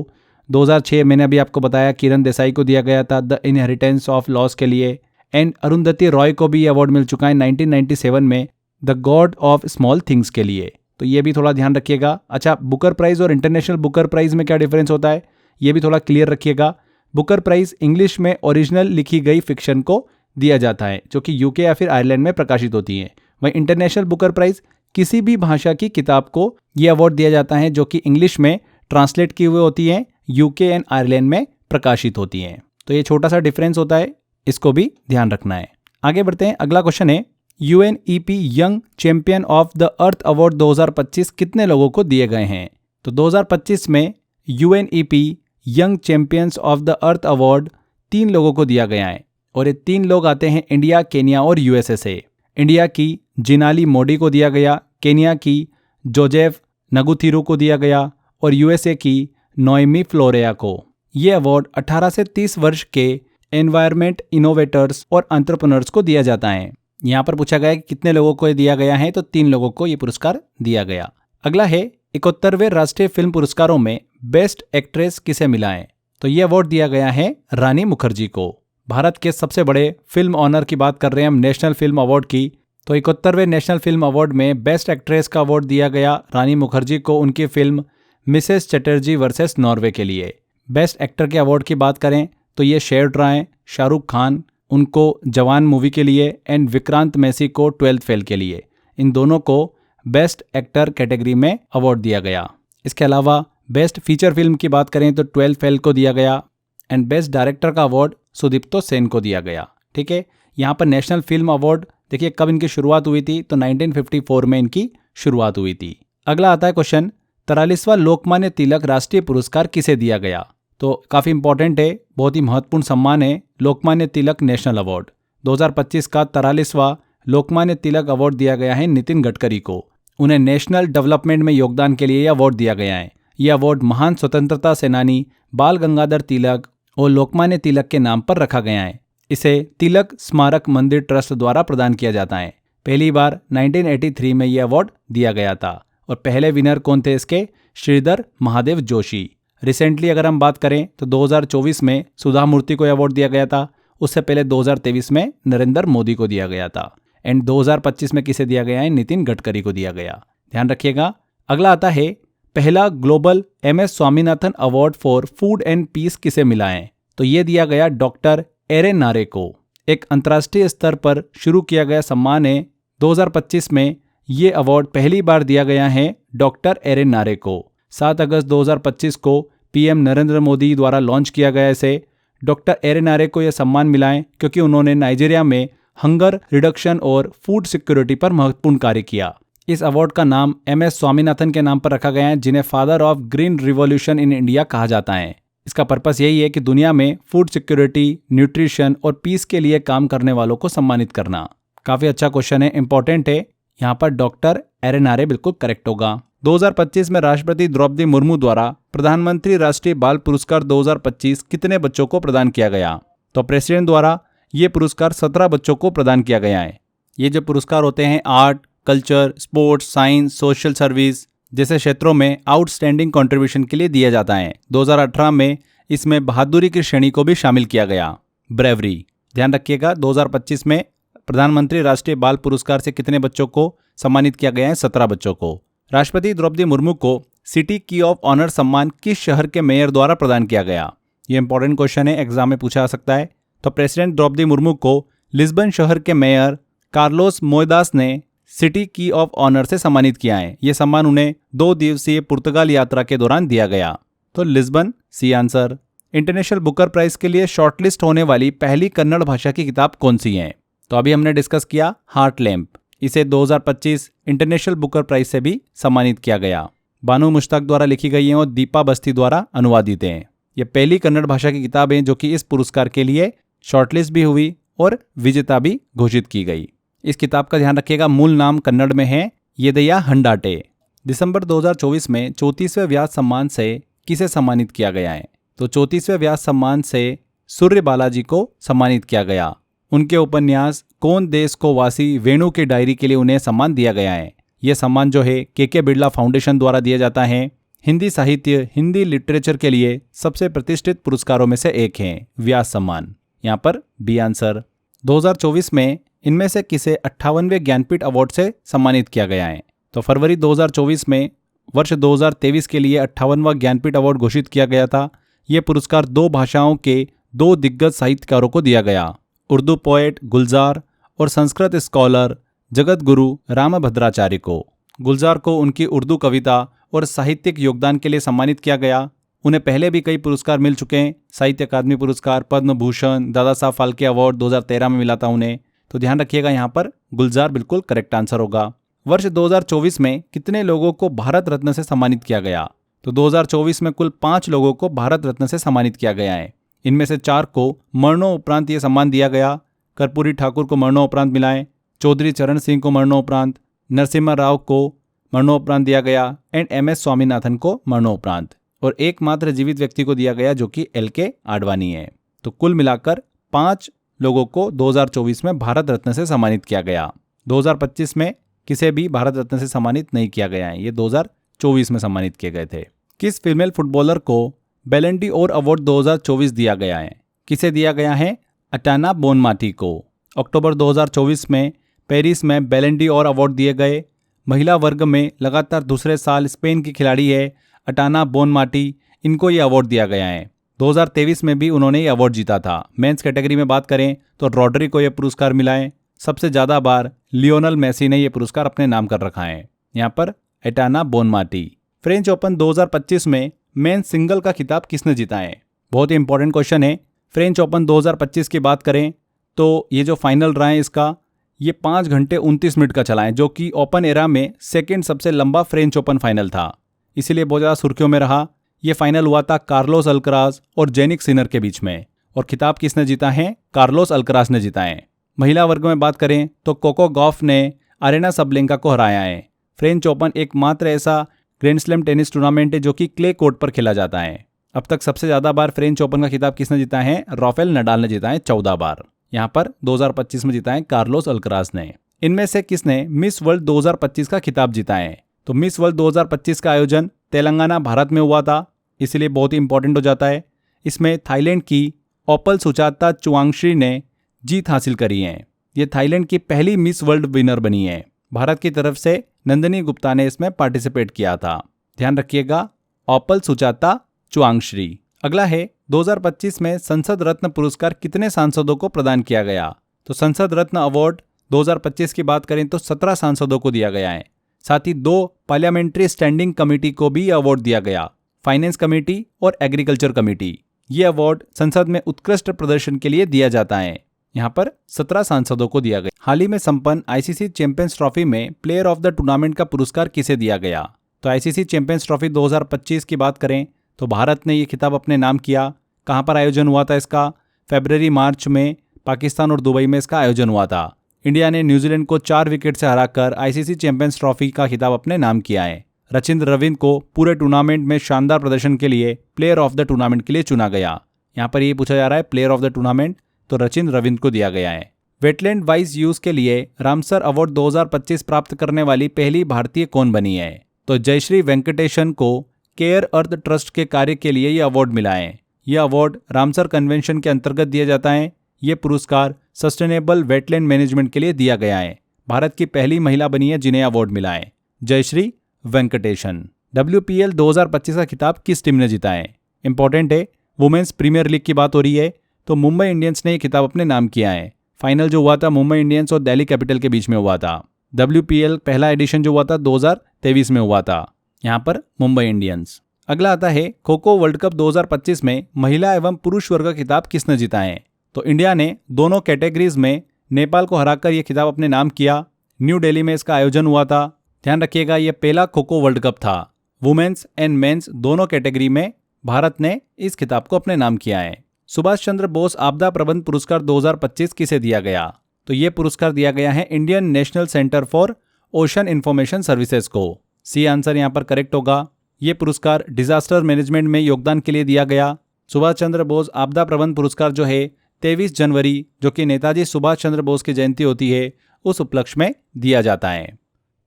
2006 मैंने अभी आपको बताया किरण देसाई को दिया गया था द इनहेरिटेंस ऑफ लॉस के लिए। एंड अरुंधति रॉय को भी ये अवार्ड मिल चुका है 1997 में the God of small things के लिए। तो ये भी थोड़ा ध्यान रखिएगा। अच्छा, बुकर प्राइज और इंटरनेशनल बुकर प्राइज में क्या डिफरेंस होता है, ये भी थोड़ा क्लियर रखिएगा। बुकर प्राइज इंग्लिश में ओरिजिनल लिखी गई फिक्शन को दिया जाता है, जो कि यूके या फिर आयरलैंड में प्रकाशित होती है। वहीं इंटरनेशनल बुकर प्राइज किसी भी भाषा की किताब को ये अवार्ड दिया जाता है जो कि इंग्लिश में ट्रांसलेट की हुई होती है, यूके एंड आयरलैंड में प्रकाशित होती हैं। तो ये छोटा सा डिफरेंस होता है, इसको भी ध्यान रखना है। आगे बढ़ते हैं। अगला क्वेश्चन है, UNEP young champion of the earth award 2025 कितने लोगों को दिए गए हैं? तो 2025 में UNEP young champions of the earth award 3 लोगों को दिया गया है, और ये 3 लोग आते हैं इंडिया, केन्या और यूएसए से। इंडिया की जिनाली मोडी को दिया गया, केन्या की जोजेफ नगुथिरू को दिया गया, और यूएसए की नोएमी फ्लोरेया को। ये अवार्ड 18 से 30 वर्ष के एनवायरमेंट इनोवेटर्स और एंटरप्रेन्योर्स को दिया जाता है। यहाँ पर पूछा गया है कि कितने लोगों को ये दिया गया है, तो 3 लोगों को ये पुरस्कार दिया गया। अगला है, 71वें राष्ट्रीय फिल्म पुरस्कारों में बेस्ट एक्ट्रेस किसे मिला है? तो ये अवार्ड दिया गया है रानी मुखर्जी को। भारत के सबसे बड़े फिल्म ऑनर की बात कर रहे हैं हम, नेशनल फिल्म अवार्ड की। तो 71वें नेशनल फिल्म अवार्ड में बेस्ट एक्ट्रेस का अवार्ड दिया गया रानी मुखर्जी को, उनकी film Mrs Chatterjee versus Norway के लिए। बेस्ट एक्टर के अवार्ड की बात करें तो ये शेरड राय, शाहरुख खान उनको जवान मूवी के लिए, एंड विक्रांत मैसी को 12th फेल के लिए। इन दोनों को बेस्ट एक्टर कैटेगरी में अवार्ड दिया गया। इसके अलावा बेस्ट फीचर फिल्म की बात करें तो 12th फेल को दिया गया, एंड बेस्ट डायरेक्टर का अवार्ड सुदीप्तो सेन को दिया गया। ठीक है, यहाँ पर नेशनल फिल्म अवार्ड देखिए कब इनकी शुरुआत हुई थी, तो 1954 में इनकी शुरुआत हुई थी। अगला आता है क्वेश्चन, 43वां लोकमान्य तिलक राष्ट्रीय पुरस्कार किसे दिया गया? तो काफ़ी इंपॉर्टेंट है, बहुत ही महत्वपूर्ण सम्मान है लोकमान्य तिलक नेशनल अवार्ड। 2025 का 43वां लोकमान्य तिलक अवार्ड दिया गया है नितिन गडकरी को। उन्हें नेशनल डेवलपमेंट में योगदान के लिए यह अवार्ड दिया गया है। यह अवार्ड महान स्वतंत्रता सेनानी बाल गंगाधर तिलक और लोकमान्य तिलक के नाम पर रखा गया है। इसे तिलक स्मारक मंदिर ट्रस्ट द्वारा प्रदान किया जाता है। पहली बार 1983 में यह अवार्ड दिया गया था, और पहले विनर कौन थे इसके? श्रीधर महादेव जोशी। रिसेंटली अगर हम बात करें तो 2024 में सुधा मूर्ति को यह अवार्ड दिया गया था। उससे पहले 2023 में नरेंद्र मोदी को दिया गया था, एंड 2025 में किसे दिया गया है? नितिन गडकरी को दिया गया। ध्यान रखिएगा। अगला आता है, पहला global MS Swaminathan award for food and peace किसे मिला है? तो ये दिया गया डॉक्टर एरेन नारे को। एक अंतर्राष्ट्रीय स्तर पर शुरू किया गया सम्मान है। 2025 में ये अवार्ड पहली बार दिया गया है डॉक्टर एरेन नारे को। 7 अगस्त 2025 को PM नरेंद्र मोदी द्वारा लॉन्च किया गया इसे। डॉक्टर एरेन नारे को यह सम्मान मिला है क्योंकि उन्होंने नाइजीरिया में हंगर रिडक्शन और फूड सिक्योरिटी पर महत्वपूर्ण कार्य किया। इस अवार्ड का नाम MS स्वामीनाथन के नाम पर रखा गया है, जिन्हें father of green revolution in India कहा जाता है। इसका पर्पस यही है कि दुनिया में फूड सिक्योरिटी, न्यूट्रिशन और पीस के लिए काम करने वालों को सम्मानित करना। काफ़ी अच्छा क्वेश्चन है, इंपॉर्टेंट है। यहाँ पर डॉक्टर एरेनारे बिल्कुल करेक्ट होगा। 2025 में राष्ट्रपति द्रौपदी मुर्मू द्वारा प्रधानमंत्री राष्ट्रीय बाल पुरस्कार 2025 कितने बच्चों को प्रदान किया गया? तो प्रेसिडेंट द्वारा ये पुरस्कार 17 बच्चों को प्रदान किया गया है। ये जो पुरस्कार होते हैं art, culture, sports, science, social service जैसे क्षेत्रों में आउटस्टैंडिंग कंट्रीब्यूशन के लिए दिया जाता है। 2018 में इसमें बहादुरी की श्रेणी को भी शामिल किया गया, ब्रेवरी। ध्यान रखिएगा 2025 में प्रधानमंत्री राष्ट्रीय बाल पुरस्कार से कितने बच्चों को सम्मानित किया गया है? 17 बच्चों को। राष्ट्रपति द्रौपदी मुर्मू को सिटी की ऑफ ऑनर सम्मान किस शहर के मेयर द्वारा प्रदान किया गया? ये इंपॉर्टेंट क्वेश्चन है, एग्जाम में पूछा जा सकता है। तो प्रेसिडेंट द्रौपदी मुर्मू को लिस्बन शहर के मेयर कार्लोस मोएदास ने सिटी की ऑफ ऑनर से सम्मानित किया है। ये सम्मान उन्हें 2 दिवसीय पुर्तगाल यात्रा के दौरान दिया गया। तो Lisbon C answer. International Booker prize के लिए शॉर्टलिस्ट होने वाली पहली कन्नड़ भाषा की किताब कौन सी है? तो अभी हमने डिस्कस किया हार्ट लैम्प। इसे 2025 इंटरनेशनल बुकर प्राइज से भी सम्मानित किया गया। बानू मुश्ताक द्वारा लिखी गई है और दीपा बस्ती द्वारा अनुवादित हैं। ये पहली कन्नड़ भाषा की किताब है जो कि इस पुरस्कार के लिए शॉर्टलिस्ट भी हुई और विजेता भी घोषित की गई। इस किताब का ध्यान रखिएगा, मूल नाम कन्नड़ में है येदया हंडाटे। दिसंबर 2024 में 34वें व्यास सम्मान से किसे सम्मानित किया गया है? तो 34वें व्यास सम्मान से सूर्य बालाजी को सम्मानित किया गया। उनके उपन्यास कौन देश को वासी वेणु की डायरी के लिए उन्हें सम्मान दिया गया है। यह सम्मान जो है के बिरला फाउंडेशन द्वारा दिया जाता है। हिंदी साहित्य, हिंदी लिटरेचर के लिए सबसे प्रतिष्ठित पुरस्कारों में से एक है व्यास सम्मान। यहाँ पर बी आंसर। 2024 में इनमें से किसे 58वें ज्ञानपीठ अवार्ड से सम्मानित किया गया है? तो फरवरी 2024 में वर्ष 2023 के लिए 58वां ज्ञानपीठ अवार्ड घोषित किया गया था। ये पुरस्कार 2 भाषाओं के 2 दिग्गज साहित्यकारों को दिया गया, उर्दू पोएट गुलजार और संस्कृत स्कॉलर जगत गुरु रामभद्राचार्य को। गुलजार को उनकी उर्दू कविता और साहित्यिक योगदान के लिए सम्मानित किया गया। उन्हें पहले भी कई पुरस्कार मिल चुके हैं, साहित्य अकादमी पुरस्कार, पद्म भूषण, दादा साहब फाल्के अवार्ड 2013 में मिला था उन्हें। तो ध्यान रखिएगा यहाँ पर गुलजार बिल्कुल करेक्ट आंसर होगा। वर्ष 2024 में कितने लोगों को भारत रत्न से सम्मानित किया गया? तो 2024 में कुल 5 लोगों को भारत रत्न से सम्मानित किया गया है। इनमें से 4 को मरणोपरांत ये सम्मान दिया गया। कर्पूरी ठाकुर को मरणोपरांत मिला है, चौधरी चरण सिंह को मरणोपरांत, नरसिम्हा राव को मरणोपरांत दिया गया एंड MS स्वामीनाथन को मरणोपरांत, और एकमात्र जीवित व्यक्ति को दिया गया जो कि LK आडवाणी है। तो कुल मिलाकर 5 लोगों को 2024 में भारत रत्न से सम्मानित किया गया। 2025 में किसे भी भारत रत्न से सम्मानित नहीं किया गया है, ये 2024 में सम्मानित किए गए थे। किस फीमेल फुटबॉलर को बैलन ड'ओर अवार्ड 2024 दिया गया है? किसे दिया गया है? अटाना बोनमाटी को। अक्टूबर 2024 में पेरिस में बैलन ड'ओर अवार्ड दिए गए। महिला वर्ग में लगातार दूसरे साल स्पेन की खिलाड़ी है अटाना बोनमाटी, इनको ये अवार्ड दिया गया है। 2023 में भी उन्होंने ये अवार्ड जीता था। मेंस कैटेगरी में बात करें तो रॉड्री को यह पुरस्कार मिला है। सबसे ज़्यादा बार लियोनल मेसी ने यह पुरस्कार अपने नाम कर रखा है। यहाँ पर एटाना बोनमाटी। फ्रेंच ओपन 2025 में मेंस सिंगल का खिताब किसने जीता है? बहुत ही इंपॉर्टेंट क्वेश्चन है। फ्रेंच ओपन 2025 की बात करें तो ये जो फाइनल रहा है इसका, ये 5 घंटे 29 मिनट का चला है, जो कि ओपन एरा में सेकेंड सबसे लंबा फ्रेंच ओपन फाइनल था, इसीलिए बहुत ज़्यादा सुर्खियों में रहा। ये फाइनल हुआ था कार्लोस अल्कराज और जेनिक सिनर के बीच में, और खिताब किसने जीता है? कार्लोस अल्कराज ने जीता है। महिला वर्ग में बात करें तो कोको गॉफ ने अरेना सबलेंका को हराया है। फ्रेंच ओपन एकमात्र ऐसा ग्रैंड स्लैम टेनिस टूर्नामेंट है जो कि क्ले कोर्ट पर खेला जाता है। अब तक सबसे ज़्यादा बार फ्रेंच ओपन का खिताब किसने जीता है? राफेल नडाल ने जीता है 14 बार। यहाँ पर 2025 में जीता है कार्लोस अल्कराज ने। इनमें से किसने मिस वर्ल्ड 2025 का खिताब जीता है? तो मिस वर्ल्ड 2025 का आयोजन तेलंगाना भारत में हुआ था, इसलिए बहुत ही इंपॉर्टेंट हो जाता है। इसमें थाईलैंड की ओपल सुचाता चुआंगश्री ने जीत हासिल करी है। ये थाईलैंड की पहली मिस वर्ल्ड विनर बनी है। भारत की तरफ से नंदिनी गुप्ता ने इसमें पार्टिसिपेट किया था। ध्यान रखिएगा, ओपल सुचाता चुआंगश्री। अगला है 2025 में संसद रत्न पुरस्कार कितने सांसदों को प्रदान किया गया? तो संसद रत्न अवार्ड 2025 की बात करें तो 17 सांसदों को दिया गया है। साथ ही 2 पार्लियामेंट्री स्टैंडिंग कमेटी को भी अवार्ड दिया गया, फाइनेंस कमेटी और एग्रीकल्चर कमेटी। ये अवार्ड संसद में उत्कृष्ट प्रदर्शन के लिए दिया जाता है। यहाँ पर 17 सांसदों को दिया गया। हाल ही में संपन्न ICC चैंपियंस ट्रॉफी में प्लेयर ऑफ द टूर्नामेंट का पुरस्कार किसे दिया गया? तो ICC चैंपियंस ट्रॉफी 2025 की बात करें तो भारत ने ये खिताब अपने नाम किया। कहाँ पर आयोजन हुआ था इसका? फरवरी मार्च में पाकिस्तान और दुबई में इसका आयोजन हुआ था। इंडिया ने न्यूजीलैंड को 4 विकेट से हराकर आईसीसी चैंपियंस ट्रॉफी का खिताब अपने नाम किया है। रचिंद्र रविंद्र को पूरे टूर्नामेंट में शानदार प्रदर्शन के लिए प्लेयर ऑफ द टूर्नामेंट के लिए चुना गया। यहाँ पर ये पूछा जा रहा है प्लेयर ऑफ द टूर्नामेंट, तो रचिंद्र रविंद्र को दिया गया है। वेटलैंड वाइज यूज के लिए रामसर अवार्ड 2025 प्राप्त करने वाली पहली भारतीय कौन बनी है? तो जयश्री वेंकटेशन को केयर अर्थ ट्रस्ट के कार्य के लिए यह अवार्ड मिला है। यह अवार्ड रामसर कन्वेंशन के अंतर्गत दिया जाता है। ये पुरस्कार सस्टेनेबल वेटलैंड मैनेजमेंट के लिए दिया गया है। भारत की पहली महिला बनी है जिन्हें अवार्ड मिला है, जयश्री वेंकटेशन। WPL 2025 का खिताब किस टीम ने जीता है? इंपॉर्टेंट है, वुमेन्स प्रीमियर लीग की बात हो रही है, तो मुंबई इंडियंस ने यह खिताब अपने नाम किया है। फाइनल जो हुआ था मुंबई इंडियंस और दिल्ली कैपिटल के बीच में हुआ था। WPL पहला एडिशन जो हुआ था 2023 में हुआ था, यहाँ पर मुंबई इंडियंस। अगला आता है खो खो वर्ल्ड कप 2025 में महिला एवं पुरुष वर्ग का खिताब किसने जीता है? तो इंडिया ने दोनों कैटेगरीज में नेपाल को हराकर यह खिताब अपने नाम किया। न्यू दिल्ली में इसका आयोजन हुआ था। ध्यान रखिएगा, यह पहला खो खो वर्ल्ड कप था। वुमेन्स एंड मेंस दोनों कैटेगरी में भारत ने इस खिताब को अपने नाम किया है। सुभाष चंद्र बोस आपदा प्रबंध पुरस्कार 2025 किसे दिया गया? तो यह पुरस्कार दिया गया है Indian National Centre for Ocean Information Services को। सी आंसर यहाँ पर करेक्ट होगा। यह पुरस्कार डिजास्टर मैनेजमेंट में योगदान के लिए दिया गया। सुभाष चंद्र बोस आपदा प्रबंध पुरस्कार जो है 23 जनवरी, जो कि नेताजी सुभाष चंद्र बोस की जयंती होती है, उस उपलक्ष्य में दिया जाता है।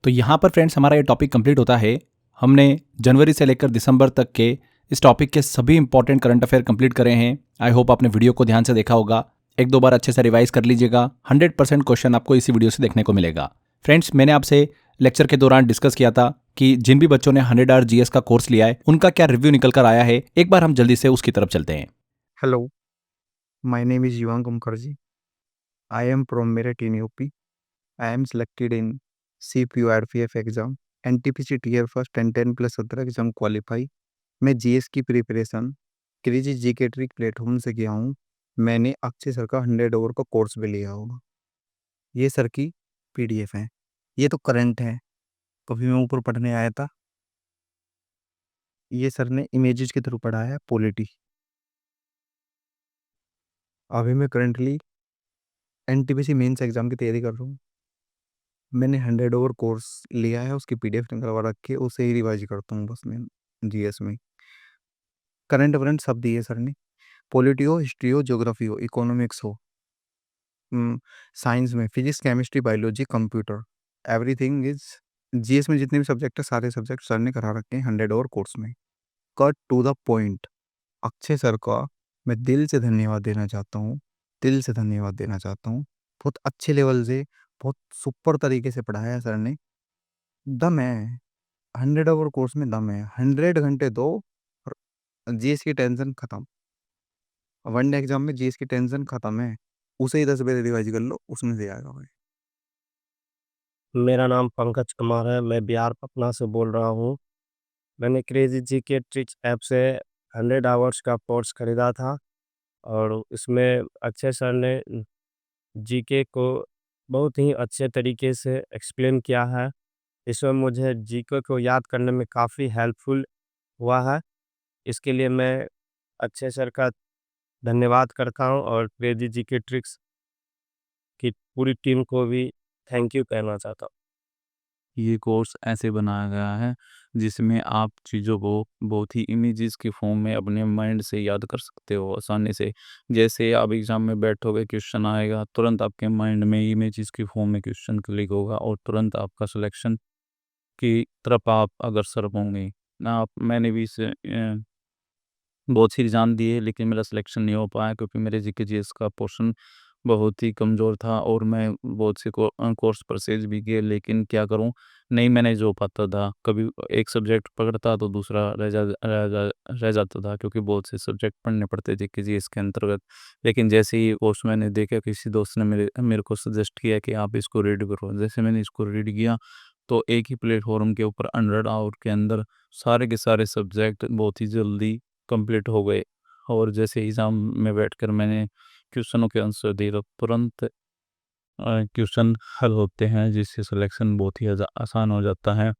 तो यहाँ पर फ्रेंड्स हमारा ये टॉपिक कंप्लीट होता है। हमने जनवरी से लेकर दिसंबर तक के इस टॉपिक के सभी इंपॉर्टेंट करंट अफेयर कंप्लीट करे हैं। आई होप आपने वीडियो को ध्यान से देखा होगा। एक दो बार अच्छे से रिवाइज कर लीजिएगा। 100% क्वेश्चन आपको इसी वीडियो से देखने को मिलेगा। फ्रेंड्स, मैंने आपसे लेक्चर के दौरान डिस्कस किया था कि जिन भी बच्चों ने 100 आवर जीएस का कोर्स लिया है उनका क्या रिव्यू निकल कर आया है। एक बार हम जल्दी से उसकी तरफ चलते हैं। Hello, my name is Yuvang Mukherjee. I am from Meerut in UP. I am selected in CPU RPF exam, NTPC tier first and 10+17 exam qualify. मैं जीएस की preparation crazy GK trick platform से किया हूँ। मैंने अक्षय सर का 100 आवर का कोर्स भी लिया होगा। ये सर की PDF है। ये तो करंट है, कभी मैं ऊपर पढ़ने आया था। ये सर ने इमेजेस के थ्रू पढ़ाया है, पॉलिटी। अभी मैं करंटली NTPC मेंस एग्जाम की तैयारी कर रहा हूँ। मैंने 100 आवर कोर्स लिया है, उसकी PDF निकलवा रखी है, उसे ही रिवाइज करता हूँ बस मैं जीएस में। करंट वरेंट सब दिए सर ने, पॉलिटी हो, हिस्ट्री हो, ज्योग्राफी हो, इकोनॉमिक्स हो, साइंस में physics, chemistry, biology, computer, everything is GS में जितने भी सब्जेक्ट है सारे सब्जेक्ट सर ने करा रखे हैं 100 आवर कोर्स में। Cut to the point. Akshay sir का मैं दिल से धन्यवाद देना चाहता हूँ, दिल से धन्यवाद देना चाहता हूँ। बहुत अच्छे लेवल से, बहुत सुपर तरीके से पढ़ाया है सर ने। दम है, 100 आवर कोर्स में दम है। 100 घंटे दो, जीएस की टेंशन खत्म। वनडे एग्जाम में जीएस की टेंशन खत्म है, उसे ही 10 बार रिवाइज कर लो, उसमें से आएगा भाई। मेरा नाम पंकज कुमार है, मैं बिहार पटना से बोल रहा हूँ। मैंने क्रेजी जीके ट्रिक्स ऐप से 100 आवर्स का कोर्स खरीदा था और इसमें अक्षय सर ने जीके को बहुत ही अच्छे तरीके से एक्सप्लेन किया है। इसमें मुझे जीके को याद करने में काफ़ी हेल्पफुल हुआ है। इसके लिए मैं अक्षय सर का धन्यवाद करता हूँ और क्रेजी जीके ट्रिक्स की पूरी टीम को भी थैंक यू कहना चाहता हूँ। ये कोर्स ऐसे बनाया गया है जिसमें आप चीज़ों को बहुत ही इमेजेस के फॉर्म में अपने माइंड से याद कर सकते हो आसानी से। जैसे आप एग्ज़ाम में बैठोगे, क्वेश्चन आएगा, तुरंत आपके माइंड में इमेजेस के फॉर्म में क्वेश्चन क्लिक होगा और तुरंत आपका सिलेक्शन की तरफ आप अग्रसर होंगे। मैंने भी इसे बहुत सी एग्ज़ाम दिए लेकिन मेरा सिलेक्शन नहीं हो पाया क्योंकि मेरे जीके जीएस का पोर्शन बहुत ही कमज़ोर था और मैं बहुत से कोर्स परचेज भी किए, लेकिन क्या करूं, नहीं मैनेज हो पाता था। कभी एक सब्जेक्ट पकड़ता तो दूसरा रह जाता था क्योंकि बहुत से सब्जेक्ट पढ़ने पड़ते थे कि जी इसके अंतर्गत। लेकिन जैसे ही कोर्स मैंने देखा, किसी दोस्त ने मेरे मेरे को सजेस्ट किया कि आप इसको रीड करो। जैसे मैंने इसको रीड किया तो एक ही प्लेटफॉर्म के ऊपर 100 आवर के अंदर सारे के सारे सब्जेक्ट बहुत ही जल्दी कंप्लीट हो गए। और जैसे एग्ज़ाम में बैठकर मैंने क्वेश्चनों के आंसर दिए तो तुरंत क्वेश्चन हल होते हैं, जिससे सिलेक्शन बहुत ही आसान हो जाता है।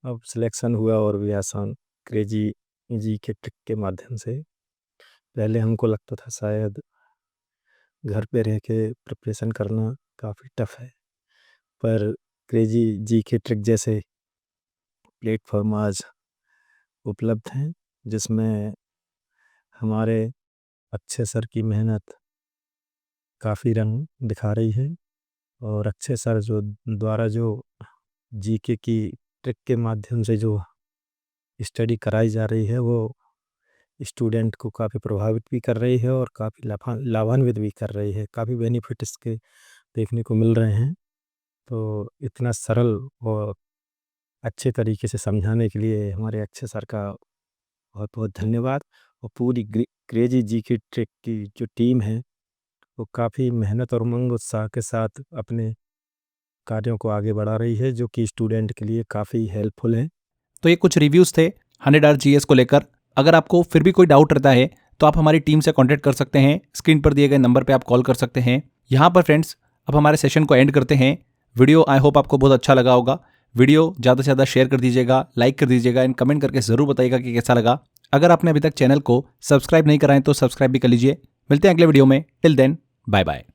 अब सिलेक्शन हुआ और भी आसान क्रेजी जीके ट्रिक के माध्यम से। पहले हमको लगता था शायद घर पे रह के प्रिपरेशन करना काफ़ी टफ है, पर क्रेजी जीके ट्रिक जैसे प्लेटफॉर्म आज उपलब्ध हैं, जिसमें हमारे अच्छे सर की मेहनत काफ़ी रंग दिखा रही है और अच्छे सर द्वारा जो जीके की ट्रिक के माध्यम से जो स्टडी कराई जा रही है, वो स्टूडेंट को काफ़ी प्रभावित भी कर रही है और काफ़ी लाभान्वित भी कर रही है। काफ़ी बेनिफिट इसके देखने को मिल रहे हैं। तो इतना सरल और अच्छे तरीके से समझाने के लिए हमारे अच्छे सर का बहुत बहुत धन्यवाद। और पूरी क्रेजी जीके ट्रिक की जो टीम है, वो काफ़ी मेहनत और उमंग उत्साह के साथ अपने कार्यों को आगे बढ़ा रही है, जो कि स्टूडेंट के लिए काफ़ी हेल्पफुल है। तो ये कुछ रिव्यूज़ थे 100 आवर जीएस को लेकर। अगर आपको फिर भी कोई डाउट रहता है तो आप हमारी टीम से कांटेक्ट कर सकते हैं। स्क्रीन पर दिए गए नंबर पे आप कॉल कर सकते हैं। यहाँ पर फ्रेंड्स अब हमारे सेशन को एंड करते हैं। वीडियो आई होप आपको बहुत अच्छा लगा होगा। वीडियो ज़्यादा से ज़्यादा शेयर कर दीजिएगा, लाइक कर दीजिएगा एंड कमेंट करके ज़रूर बताइएगा कि कैसा लगा। अगर आपने अभी तक चैनल को सब्सक्राइब नहीं कराएं तो सब्सक्राइब भी कर लीजिए। मिलते हैं अगले वीडियो में। Till then bye bye.